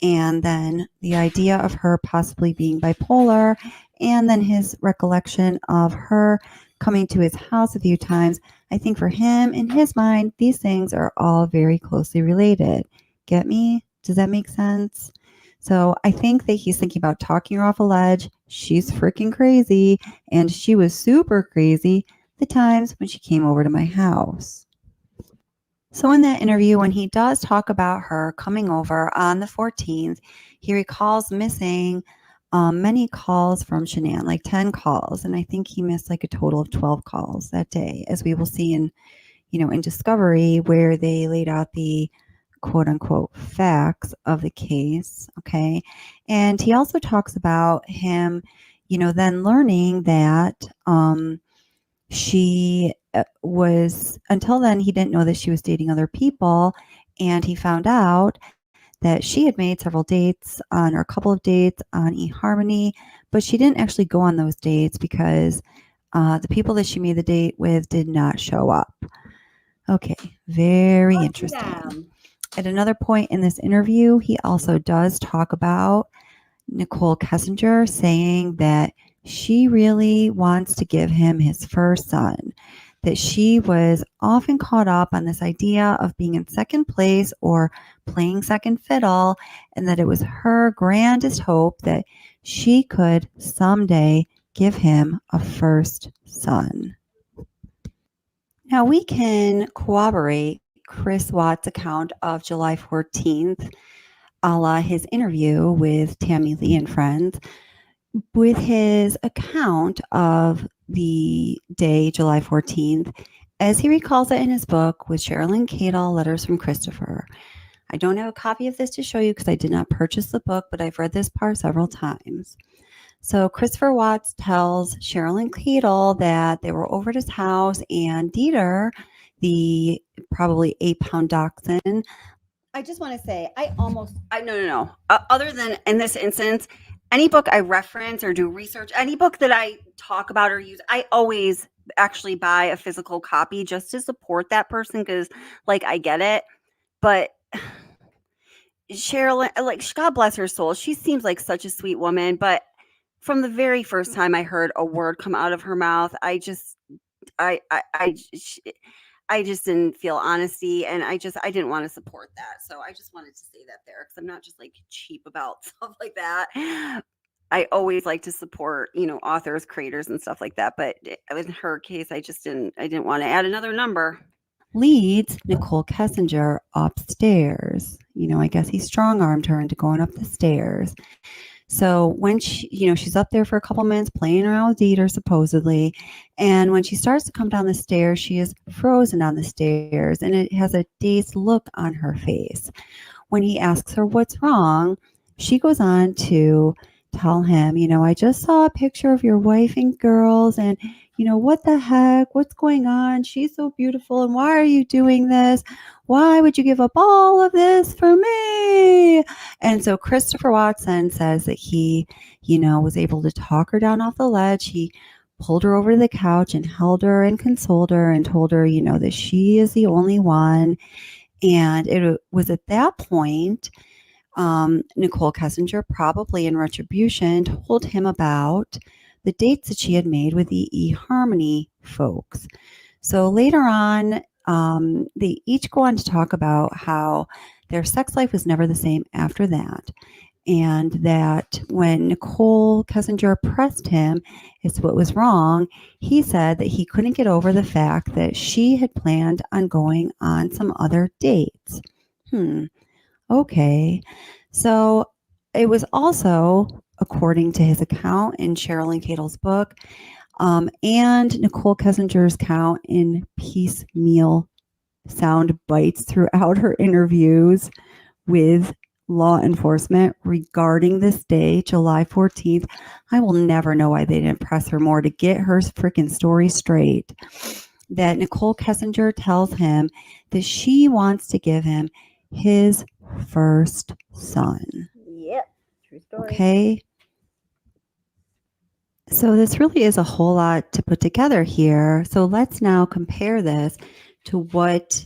and then the idea of her possibly being bipolar, and then his recollection of her coming to his house a few times. I think for him, in his mind, these things are all very closely related. Get me? Does that make sense? So I think that he's thinking about talking her off a ledge. She's freaking crazy, and she was super crazy the times when she came over to my house. So in that interview, when he does talk about her coming over on the 14th, he recalls missing many calls from Shanann, 10 calls. And I think he missed a total of 12 calls that day, as we will see in Discovery, where they laid out the quote unquote facts of the case. Okay. And he also talks about him, then learning that she was, until then, he didn't know that she was dating other people. And he found out that she had made several dates or a couple of dates on eHarmony, but she didn't actually go on those dates because the people that she made the date with did not show up. Okay. Very interesting. At another point in this interview, he also does talk about Nichol Kessinger saying that she really wants to give him his first son, that she was often caught up on this idea of being in second place or playing second fiddle, and that it was her grandest hope that she could someday give him a first son. Now we can corroborate Chris Watt's account of July 14th, a la his interview with Tammy Lee and friends, with his account of the day, July 14th, as he recalls it in his book with Sherilyn Cadle, Letters from Christopher. I don't have a copy of this to show you because I did not purchase the book, but I've read this part several times. So Christopher Watts tells Sherilyn Cadle that they were over at his house, and Dieter, the probably 8-pound dachshund. I just want to say, no. Other than in this instance, any book I reference or do research, any book that I talk about or use, I always actually buy a physical copy just to support that person because, I get it. But Sherilyn, God bless her soul, she seems like such a sweet woman. But from the very first time I heard a word come out of her mouth, I just didn't feel honesty, and I didn't want to support that. So I just wanted to say that there, because I'm not just cheap about stuff like that. I always like to support, authors, creators, and stuff like that. But in her case, I didn't want to add another number. Leads Nichol Kessinger upstairs. I guess he strong-armed her into going up the stairs. So when she's up there for a couple minutes playing around with Dieter, supposedly, and when she starts to come down the stairs, she is frozen on the stairs, and it has a dazed look on her face. When he asks her what's wrong, she goes on to tell him, I just saw a picture of your wife and girls, and what the heck? What's going on? She's so beautiful, and why are you doing this? Why would you give up all of this for me? And so Christopher Watson says that he, was able to talk her down off the ledge. He pulled her over to the couch and held her and consoled her and told her, that she is the only one. And it was at that point Nicole Kessinger, probably in retribution, told him about the dates that she had made with the eHarmony folks. So later on, they each go on to talk about how their sex life was never the same after that. And that when Nicole Kessinger pressed him as to what was wrong, he said that he couldn't get over the fact that she had planned on going on some other dates. Okay. So it was also, according to his account in Cheryl and Cato's book, and Nicole Kessinger's account in piecemeal sound bites throughout her interviews with law enforcement regarding this day, July 14th. I will never know why they didn't press her more to get her freaking story straight. That Nicole Kessinger tells him that she wants to give him his first son. Yep. True story. Okay. So this really is a whole lot to put together here. So let's now compare this to what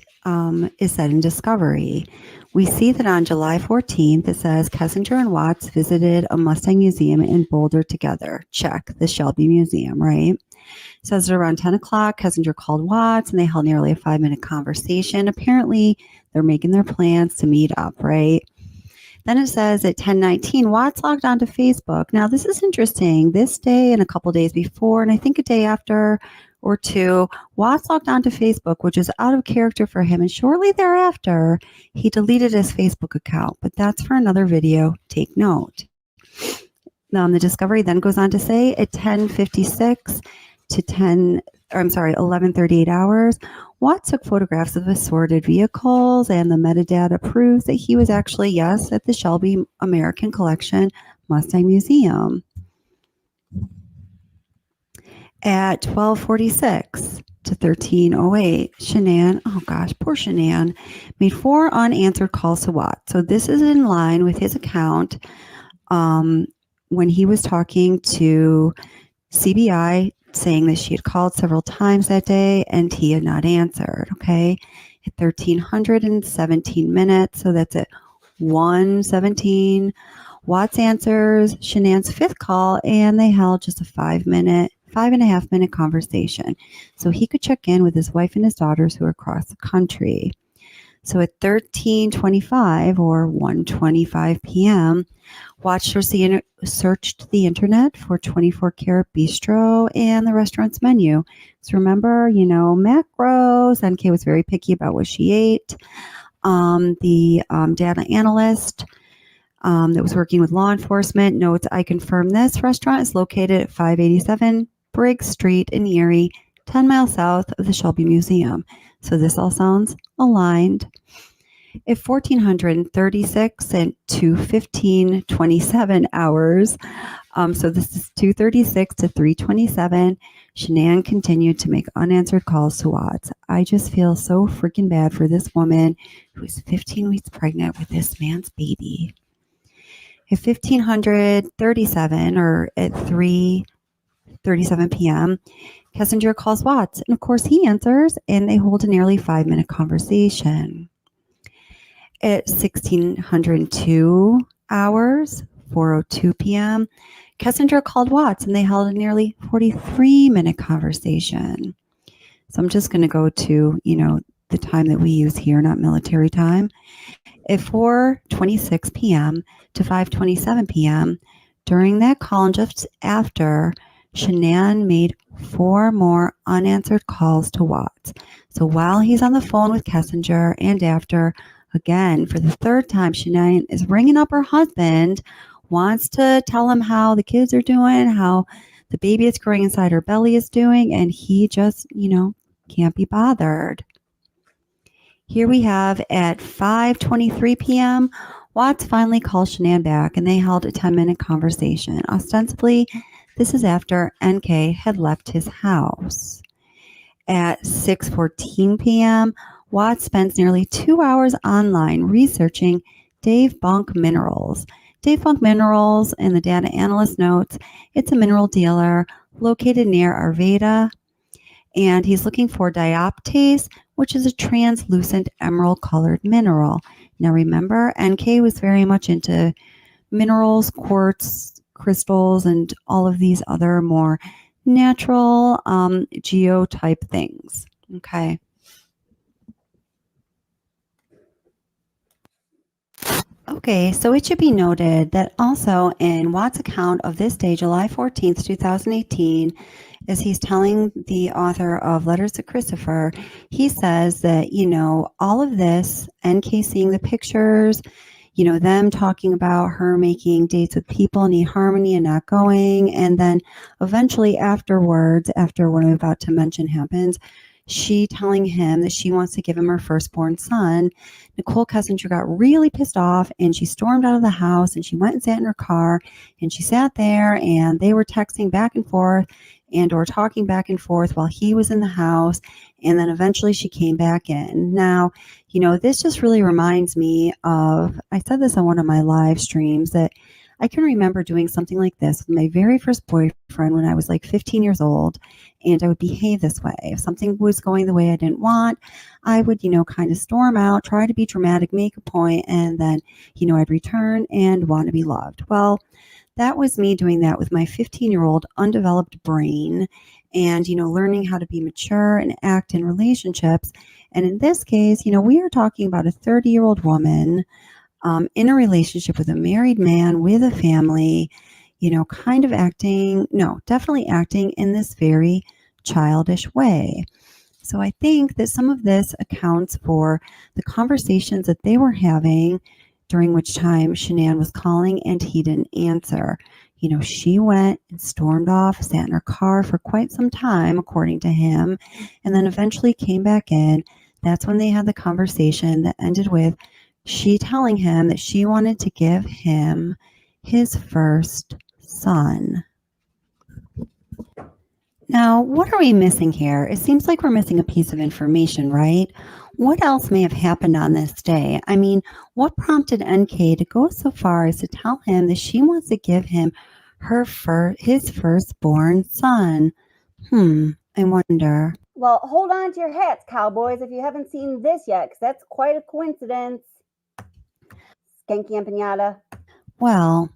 is said in Discovery. We see that on July 14th, it says Kessinger and Watts visited a Mustang museum in Boulder together. Check, the Shelby Museum, right? It says that around 10 o'clock, Kessinger called Watts and they held nearly a 5-minute conversation. Apparently, they're making their plans to meet up, right? Then it says at 10:19, Watts logged onto Facebook. Now, this is interesting. This day and a couple days before, and I think a day after or two, Watts logged onto Facebook, which is out of character for him. And shortly thereafter, he deleted his Facebook account. But that's for another video. Take note. The Discovery then goes on to say at 10:56 to 11:38 hours, Watts took photographs of assorted vehicles, and the metadata proves that he was actually, yes, at the Shelby American Collection Mustang Museum. At 12:46 to 13:08, Shanann, oh gosh, poor Shanann, made 4 unanswered calls to Watts. So this is in line with his account when he was talking to CBI, saying that she had called several times that day and he had not answered. Okay. At 13:17 minutes. So that's at 1:17. Watts answers Shanann's 5th call and they held just a 5.5 minute conversation. So he could check in with his wife and his daughters who are across the country. So at 13:25 or 1:25 p.m., Watts searched the internet for 24 Karat Bistro and the restaurant's menu. So remember, macros. NK was very picky about what she ate. The data analyst that was working with law enforcement notes, I confirm this restaurant is located at 587 Briggs Street in Erie, 10 miles south of the Shelby Museum. So this all sounds aligned. At 14:36 and 2:15:27 hours, so this is 2:36 to 3:27, Shanann continued to make unanswered calls to Watts. I just feel so freaking bad for this woman who is 15 weeks pregnant with this man's baby. At 15:37 or at 3:37 p.m., Kessinger calls Watts, and of course he answers, and they hold a nearly 5-minute conversation. At 16:02 hours, 4:02 p.m., Kessinger called Watts, and they held a nearly 43-minute conversation. So I'm just going to go to, the time that we use here, not military time. At 4:26 p.m. to 5:27 p.m., during that call and just after, Shanann made 4 more unanswered calls to Watts. So while he's on the phone with Kessinger and after, again, for the 3rd time, Shanann is ringing up her husband, wants to tell him how the kids are doing, how the baby that's growing inside her belly is doing, and he just, can't be bothered. Here we have at 5:23 p.m., Watts finally calls Shanann back, and they held a 10-minute conversation. Ostensibly, this is after NK had left his house. At 6:14 p.m., Watts spends nearly 2 hours online researching Dave Bunk Minerals. Dave Bunk Minerals, and the data analyst notes, it's a mineral dealer located near Arvada, and he's looking for dioptase, which is a translucent emerald colored mineral. Now remember, NK was very much into minerals, quartz, crystals, and all of these other more natural geo-type things. Okay. Okay, so it should be noted that also in Watt's account of this day, July 14th, 2018, as he's telling the author of Letters to Christopher, he says that, all of this, NK seeing the pictures, them talking about her making dates with people in eHarmony and not going, and then eventually afterwards, after what I'm about to mention happens, she telling him that she wants to give him her firstborn son. Nicole Kessinger got really pissed off and she stormed out of the house and she went and sat in her car and she sat there and they were texting back and forth and or talking back and forth while he was in the house, and then eventually she came back in. Now, this just really reminds me of, I said this on one of my live streams, that I can remember doing something like this with my very first boyfriend when I was like 15 years old, and I would behave this way. If something was going the way I didn't want, I would, kind of storm out, try to be dramatic, make a point, and then, I'd return and want to be loved. Well, that was me doing that with my 15-year-old undeveloped brain and, learning how to be mature and act in relationships. And in this case, we are talking about a 30-year-old woman in a relationship with a married man with a family, definitely acting in this very childish way. So I think that some of this accounts for the conversations that they were having, during which time Shanann was calling and he didn't answer. She went and stormed off, sat in her car for quite some time, according to him, and then eventually came back in. That's when they had the conversation that ended with she telling him that she wanted to give him his first son. Now, what are we missing here? It seems like we're missing a piece of information, right? What else may have happened on this day? I mean, what prompted NK to go so far as to tell him that she wants to give him his firstborn son? I wonder. Well, hold on to your hats, cowboys, if you haven't seen this yet, because that's quite a coincidence. Skanky empanada. Well,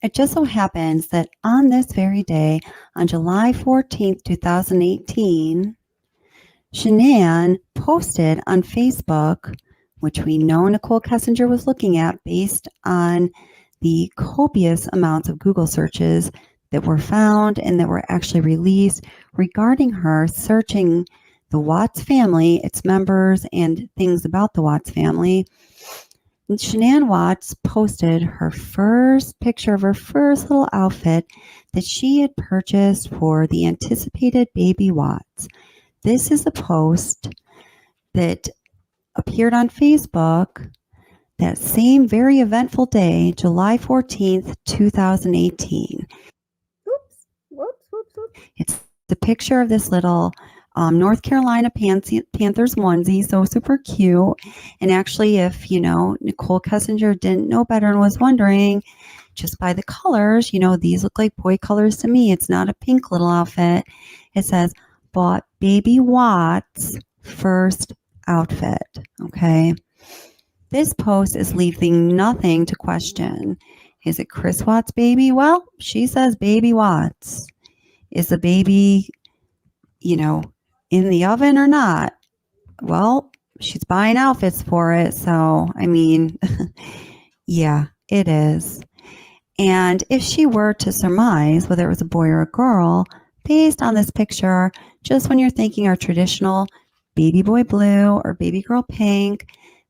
it just so happens that on this very day, on July 14th, 2018, Shanann posted on Facebook, which we know Nicole Kessinger was looking at based on the copious amounts of Google searches that were found and that were actually released regarding her searching the Watts family, its members, and things about the Watts family. And Shanann Watts posted her first picture of her first little outfit that she had purchased for the anticipated baby Watts. This is a post that appeared on Facebook that same very eventful day, July 14th, 2018. Whoops. It's the picture of this little North Carolina Panthers onesie, so super cute. And actually, if, Nicole Kessinger didn't know better and was wondering, just by the colors, these look like boy colors to me. It's not a pink little outfit. It says, bought baby Watts first outfit. Okay. This post is leaving nothing to question. Is it Chris Watts' baby? Well, she says baby Watts. Is the baby, in the oven or not? Well, she's buying outfits for it. So, I mean, yeah, it is. And if she were to surmise whether it was a boy or a girl, based on this picture, just when you're thinking our traditional baby boy blue or baby girl pink,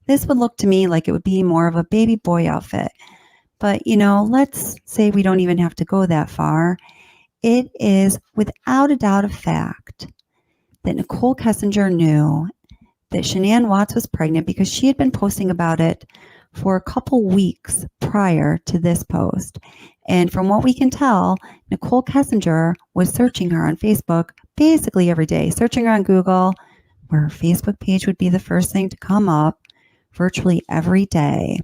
this would look to me like it would be more of a baby boy outfit. But, let's say we don't even have to go that far. It is without a doubt a fact that Nicole Kessinger knew that Shanann Watts was pregnant because she had been posting about it for a couple weeks prior to this post. And from what we can tell, Nicole Kessinger was searching her on Facebook basically every day, searching her on Google, where her Facebook page would be the first thing to come up virtually every day.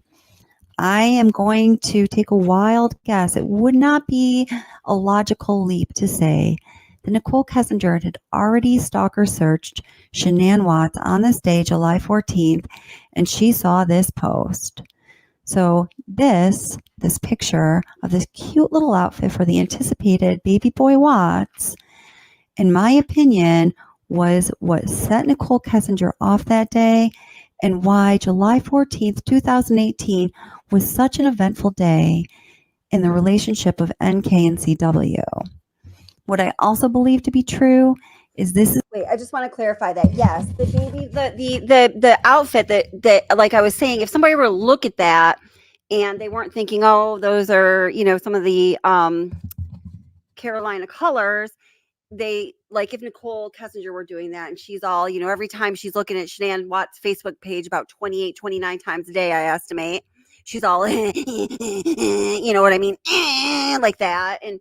I am going to take a wild guess. It would not be a logical leap to say that Nicole Kessinger had already stalker searched Shanann Watts on this day, July 14th, and she saw this post. So this picture of this cute little outfit for the anticipated baby boy Watts, in my opinion, was what set Nicole Kessinger off that day and why July 14th, 2018 was such an eventful day in the relationship of NK and CW. What I also believe to be true is this is Wait, I just want to clarify that. Yes, the baby, the outfit that like I was saying, if somebody were to look at that and they weren't thinking, oh, those are, some of the Carolina colors, they like if Nicole Kessinger were doing that and she's all, every time she's looking at Shanann Watts' Facebook page about 28, 29 times a day, I estimate. She's all, you know what I mean? Like that. And,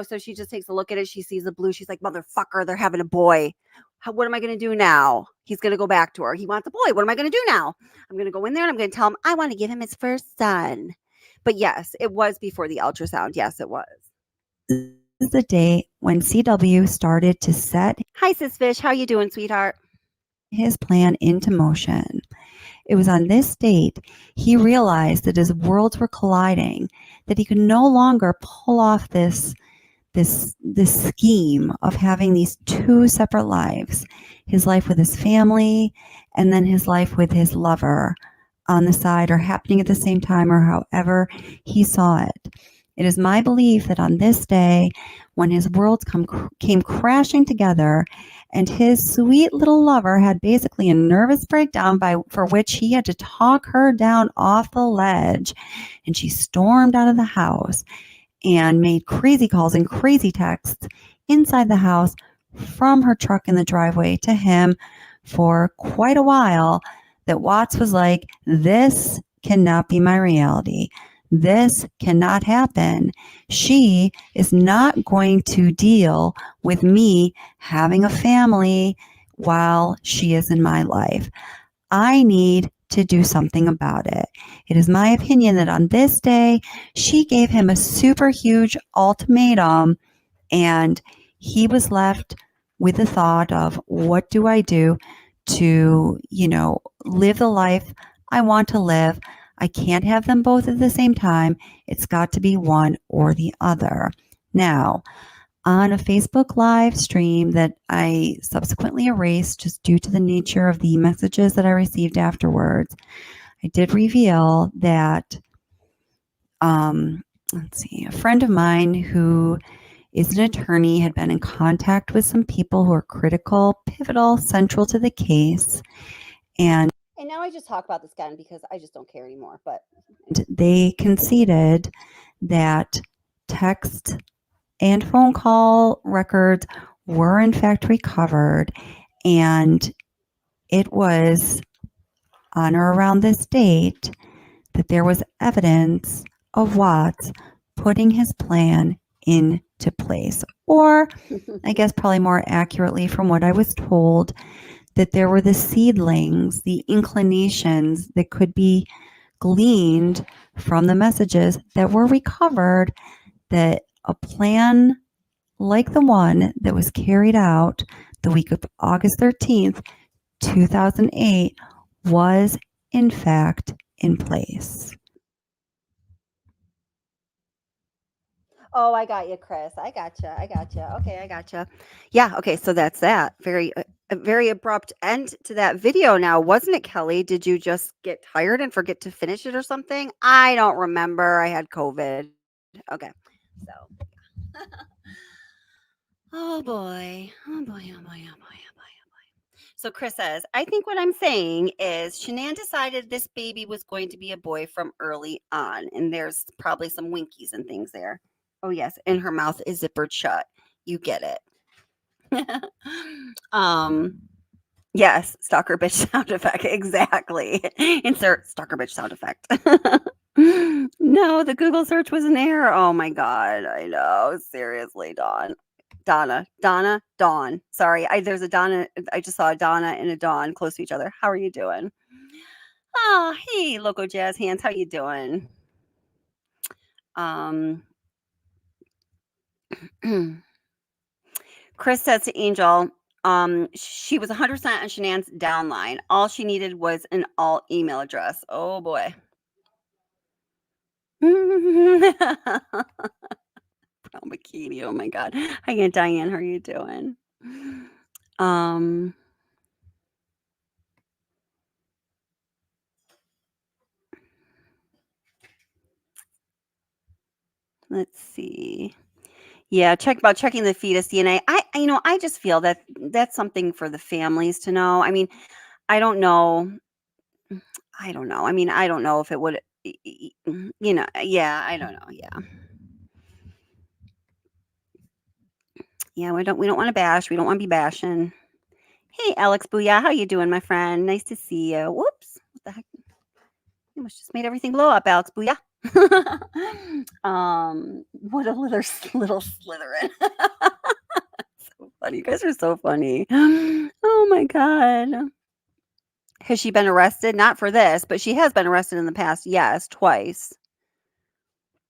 so she just takes a look at it. She sees the blue. She's like, motherfucker, they're having a boy. What am I going to do now? He's going to go back to her. He wants a boy. What am I going to do now? I'm going to go in there and I'm going to tell him I want to give him his first son. But yes, it was before the ultrasound. Yes, it was. This is the day when CW started to set Hi, Sis Fish. How you doing, sweetheart? his plan into motion. It was on this date he realized that his worlds were colliding, that he could no longer pull off this scheme of having these two separate lives, his life with his family and then his life with his lover on the side or happening at the same time or however he saw it. It is my belief that on this day, when his worlds came crashing together and his sweet little lover had basically a nervous breakdown for which he had to talk her down off the ledge, and she stormed out of the house and made crazy calls and crazy texts inside the house from her truck in the driveway to him for quite a while, that Watts was like, this cannot be my reality. This cannot happen. She is not going to deal with me having a family while she is in my life. I need to do something about it. It is my opinion that on this day, she gave him a super huge ultimatum, and he was left with the thought of, what do I do to, live the life I want to live? I can't have them both at the same time. It's got to be one or the other. Now, on a Facebook live stream that I subsequently erased just due to the nature of the messages that I received afterwards, I did reveal that, a friend of mine who is an attorney had been in contact with some people who are critical, pivotal, central to the case, and now I just talk about this again because I just don't care anymore. But they conceded that text and phone call records were in fact recovered, and it was on or around this date that there was evidence of Watts putting his plan into place. Or, I guess probably more accurately from what I was told, that there were the seedlings, the inclinations that could be gleaned from the messages that were recovered, that a plan like the one that was carried out the week of August 13th, 2008, was in fact in place. Oh, I got you, Chris. I got you. Okay, I got you. Yeah. Okay. So that's that. A very abrupt end to that video. Now, wasn't it, Kelly? Did you just get tired and forget to finish it or something? I don't remember. I had COVID. Okay. So. Oh boy. Oh boy. Oh boy. Oh boy. Oh boy. So Chris says, I think what I'm saying is Shanann decided this baby was going to be a boy from early on, and there's probably some winkies and things there. Oh yes, and her mouth is zippered shut. You get it. Yes, stalker bitch sound effect. Exactly. Insert stalker bitch sound effect. No, the Google search was an error. Oh my God. I know. Seriously, Dawn. Dawn. Sorry. There's a Donna. I just saw a Donna and a Dawn close to each other. How are you doing? Oh, hey, Loco Jazz Hands. How you doing? Chris says to Angel, she was 100% on Shanann's downline. All she needed was an alt email address. Oh boy. Brown bikini. Oh my God. Hi again, Diane. How are you doing? Let's see. Yeah, checking the fetus DNA. I just feel that that's something for the families to know. I mean, I don't know. I don't know. I mean, I don't know if it would, yeah, I don't know. Yeah. Yeah, we don't want to bash. We don't want to be bashing. Hey, Alex Booyah, how you doing, my friend? Nice to see you. Whoops. What the heck? You almost just made everything blow up, Alex Booyah. What a little Slytherin. So funny. You guys are so funny. Oh my God. Has she been arrested? Not for this, but she has been arrested in the past. Yes, twice.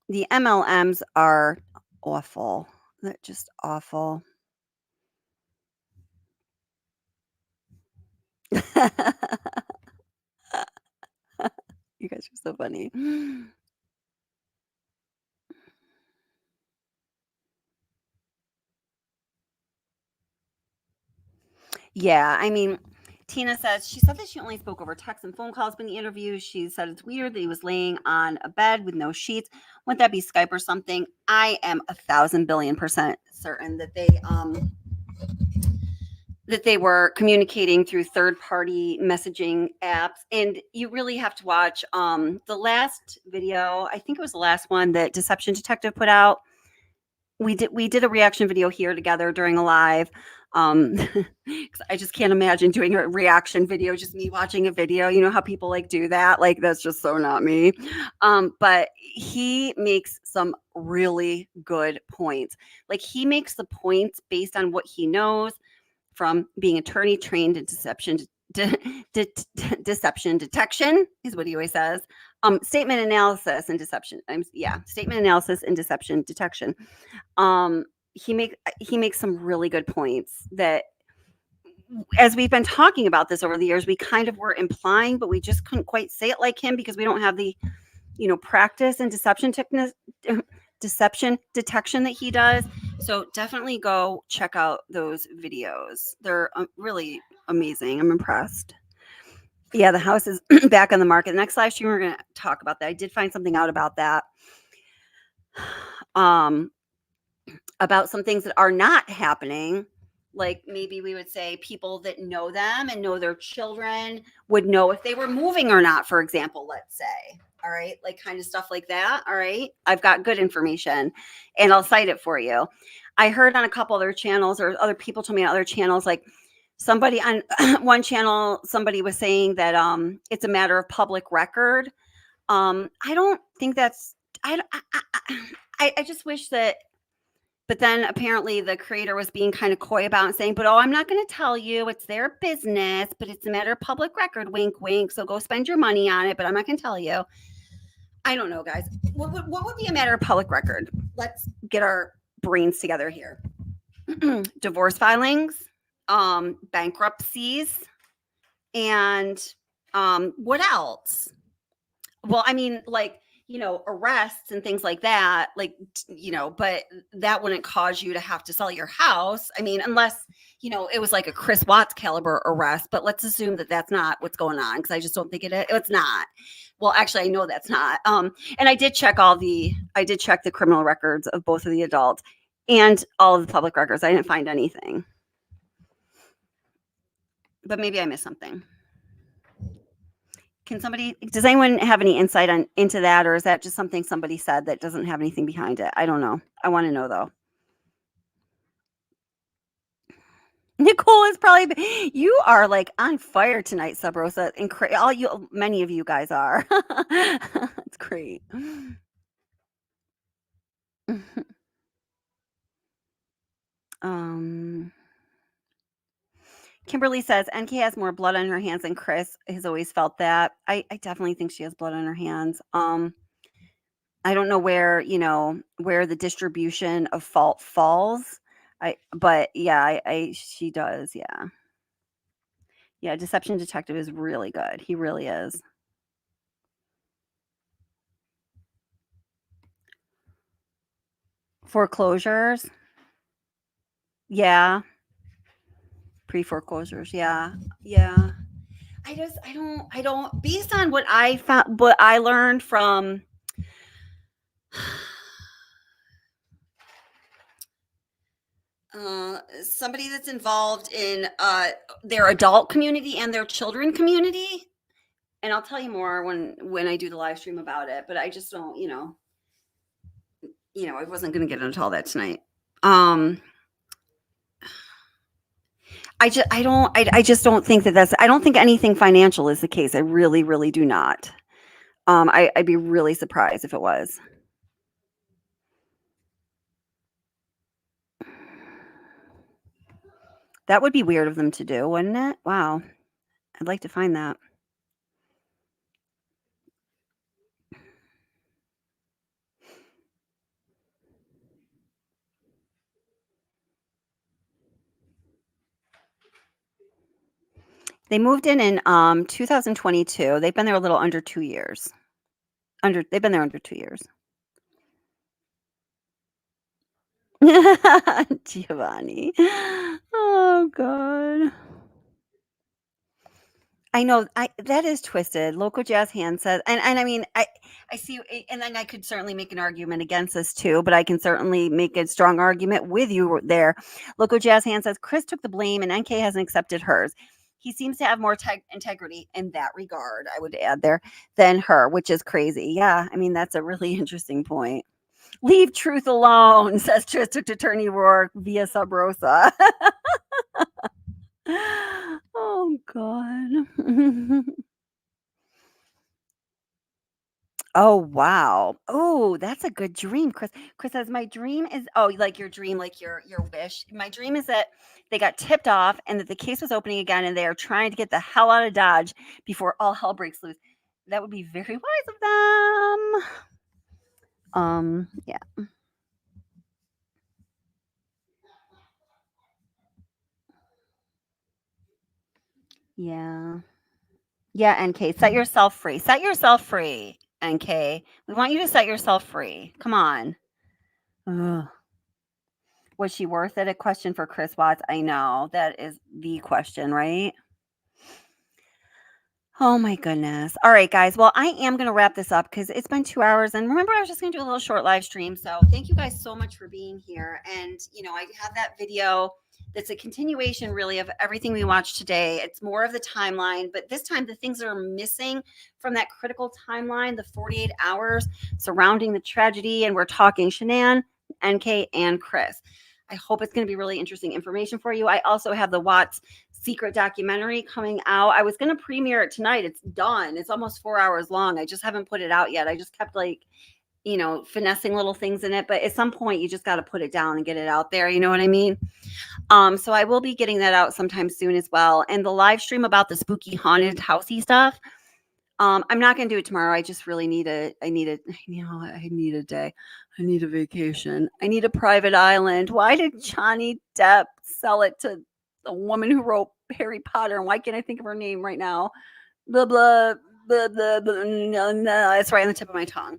The MLMs are awful. They're just awful. You guys are so funny. Yeah, I mean, Tina says she said that she only spoke over text and phone calls in the interview. She said it's weird that he was laying on a bed with no sheets. Wouldn't that be Skype or something? I am 1,000,000,000,000% certain that they were communicating through third-party messaging apps. And you really have to watch the last video. I think it was the last one that Deception Detective put out. We did a reaction video here together during a live. 'Cause I just can't imagine doing a reaction video, just me watching a video. You know how people like do that? Like, that's just so not me. But he makes some really good points. Like, he makes the points based on what he knows from being attorney trained in deception deception detection is what he always says. Statement analysis and deception. Statement analysis and deception detection. He makes some really good points that, as we've been talking about this over the years, we kind of were implying, but we just couldn't quite say it like him because we don't have the, practice and deception detection that he does. So definitely go check out those videos. They're really amazing. I'm impressed. Yeah, the house is back on the market. Next live stream, we're going to talk about that. I did find something out about that. About some things that are not happening. Like, maybe we would say people that know them and know their children would know if they were moving or not, for example, let's say. All right. Like, kind of stuff like that. All right. I've got good information and I'll cite it for you. I heard on a couple other channels, or other people told me on other channels, like somebody on one channel, somebody was saying that it's a matter of public record. I don't think that's, I just wish that. But then apparently the creator was being kind of coy about it, saying, but I'm not going to tell you. It's their business, but it's a matter of public record. Wink, wink. So go spend your money on it, but I'm not going to tell you. I don't know, guys. What would be a matter of public record? Let's get our brains together here. Divorce filings, bankruptcies, and what else? Well, I mean, like, arrests and things like that, like, but that wouldn't cause you to have to sell your house. I mean, unless, it was like a Chris Watts caliber arrest, but let's assume that that's not what's going on. Cause I just don't think it's not. Well, actually I know that's not. And I did check the criminal records of both of the adults and all of the public records. I didn't find anything, but maybe I missed something. Does anyone have any insight into that, or is that just something somebody said that doesn't have anything behind it? I don't know. I want to know though. Nicole is probably, you are like on fire tonight, Sub Rosa. Many of you guys are. It's great. Kimberly says NK has more blood on her hands than Chris has always felt that. I definitely think she has blood on her hands. I don't know where the distribution of fault falls. She does. Yeah. Yeah. Deception Detective is really good. He really is. Foreclosures. Yeah. Pre-foreclosures. Yeah. Yeah. I don't, based on what I found, what I learned from somebody that's involved in their adult community and their children community. And I'll tell you more when I do the live stream about it, but I just don't, I wasn't going to get into all that tonight. I just don't think I don't think anything financial is the case. I really, really do not. I'd be really surprised if it was. That would be weird of them to do, wouldn't it? Wow. I'd like to find that. They moved in 2022. They've been there a little under 2 years. They've been there under 2 years. Giovanni. Oh god. I know. That is twisted. Local Jazz Hand says, and I mean, I see, and then I could certainly make an argument against this too, but I can certainly make a strong argument with you there. Local Jazz Hand says Chris took the blame, and NK hasn't accepted hers. He seems to have more integrity in that regard, I would add there, than her, which is crazy. Yeah, I mean, that's a really interesting point. Leave truth alone, says Tristic Attorney Rourke via Sub Rosa. Oh god. Oh wow. Oh, that's a good dream, Chris. Chris says my dream is like your dream, like your wish. My dream is that they got tipped off and that the case was opening again and they are trying to get the hell out of Dodge before all hell breaks loose. That would be very wise of them. Yeah. Yeah. Yeah, NK, set yourself free. Set yourself free, NK. We want you to set yourself free. Come on. Ugh. Was she worth it? A question for Chris Watts. I know. That is the question, right? Oh my goodness. All right, guys. Well, I am going to wrap this up because it's been 2 hours. And remember, I was just going to do a little short live stream. So thank you guys so much for being here. And, I have that video that's a continuation really of everything we watched today. It's more of the timeline, but this time the things that are missing from that critical timeline, the 48 hours surrounding the tragedy. And we're talking Shanann, NK, and Chris. I hope it's going to be really interesting information for you. I also have the Watts secret documentary coming out. I was going to premiere it tonight. It's done. It's almost 4 hours long. I just haven't put it out yet. I just kept finessing little things in it. But at some point you just got to put it down and get it out there. You know what I mean? So I will be getting that out sometime soon as well. And the live stream about the spooky haunted housey stuff. I'm not going to do it tomorrow. I just really need I need a day. I need a vacation. I need a private island. Why did Johnny Depp sell it to the woman who wrote Harry Potter? And why can't I think of her name right now? Blah, blah, blah, blah, blah. No, it's right on the tip of my tongue.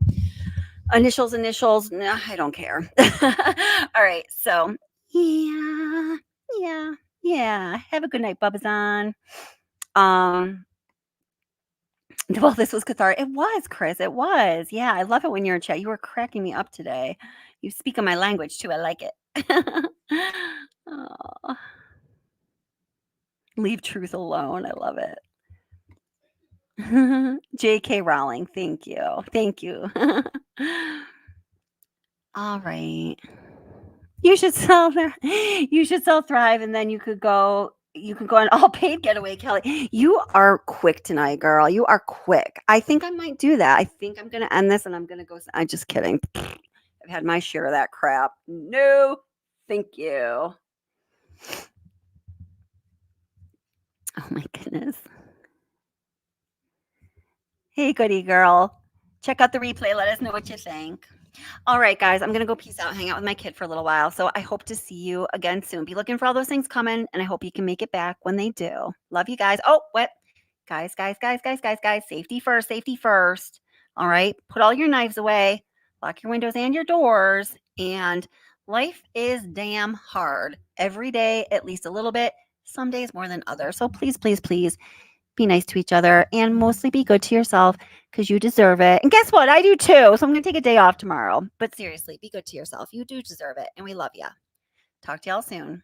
Initials. No, I don't care. All right. So, yeah. Have a good night, Bubba's on. Well, this was cathartic. It was, Chris. It was. Yeah, I love it when you're in chat. You were cracking me up today. You speak in my language too. I like it. Oh. Leave truth alone. I love it. J.K. Rowling. Thank you. Thank you. All right. You should sell Thrive, and then you could go on all paid getaway, Kelly. You are quick tonight, girl. You are quick. I think I might do that. I think I'm going to end this and I'm going to go. I'm just kidding. I've had my share of that crap. No, thank you. Oh my goodness. Hey, goody girl. Check out the replay. Let us know what you think. All right, guys, I'm going to go peace out, hang out with my kid for a little while. So I hope to see you again soon. Be looking for all those things coming, and I hope you can make it back when they do. Love you guys. Oh, what? Guys, safety first, safety first. All right, put all your knives away, lock your windows and your doors, and life is damn hard. Every day, at least a little bit, some days more than others. So please, please, please be nice to each other and mostly be good to yourself because you deserve it. And guess what? I do too. So I'm going to take a day off tomorrow. But seriously, be good to yourself. You do deserve it. And we love you. Talk to y'all soon.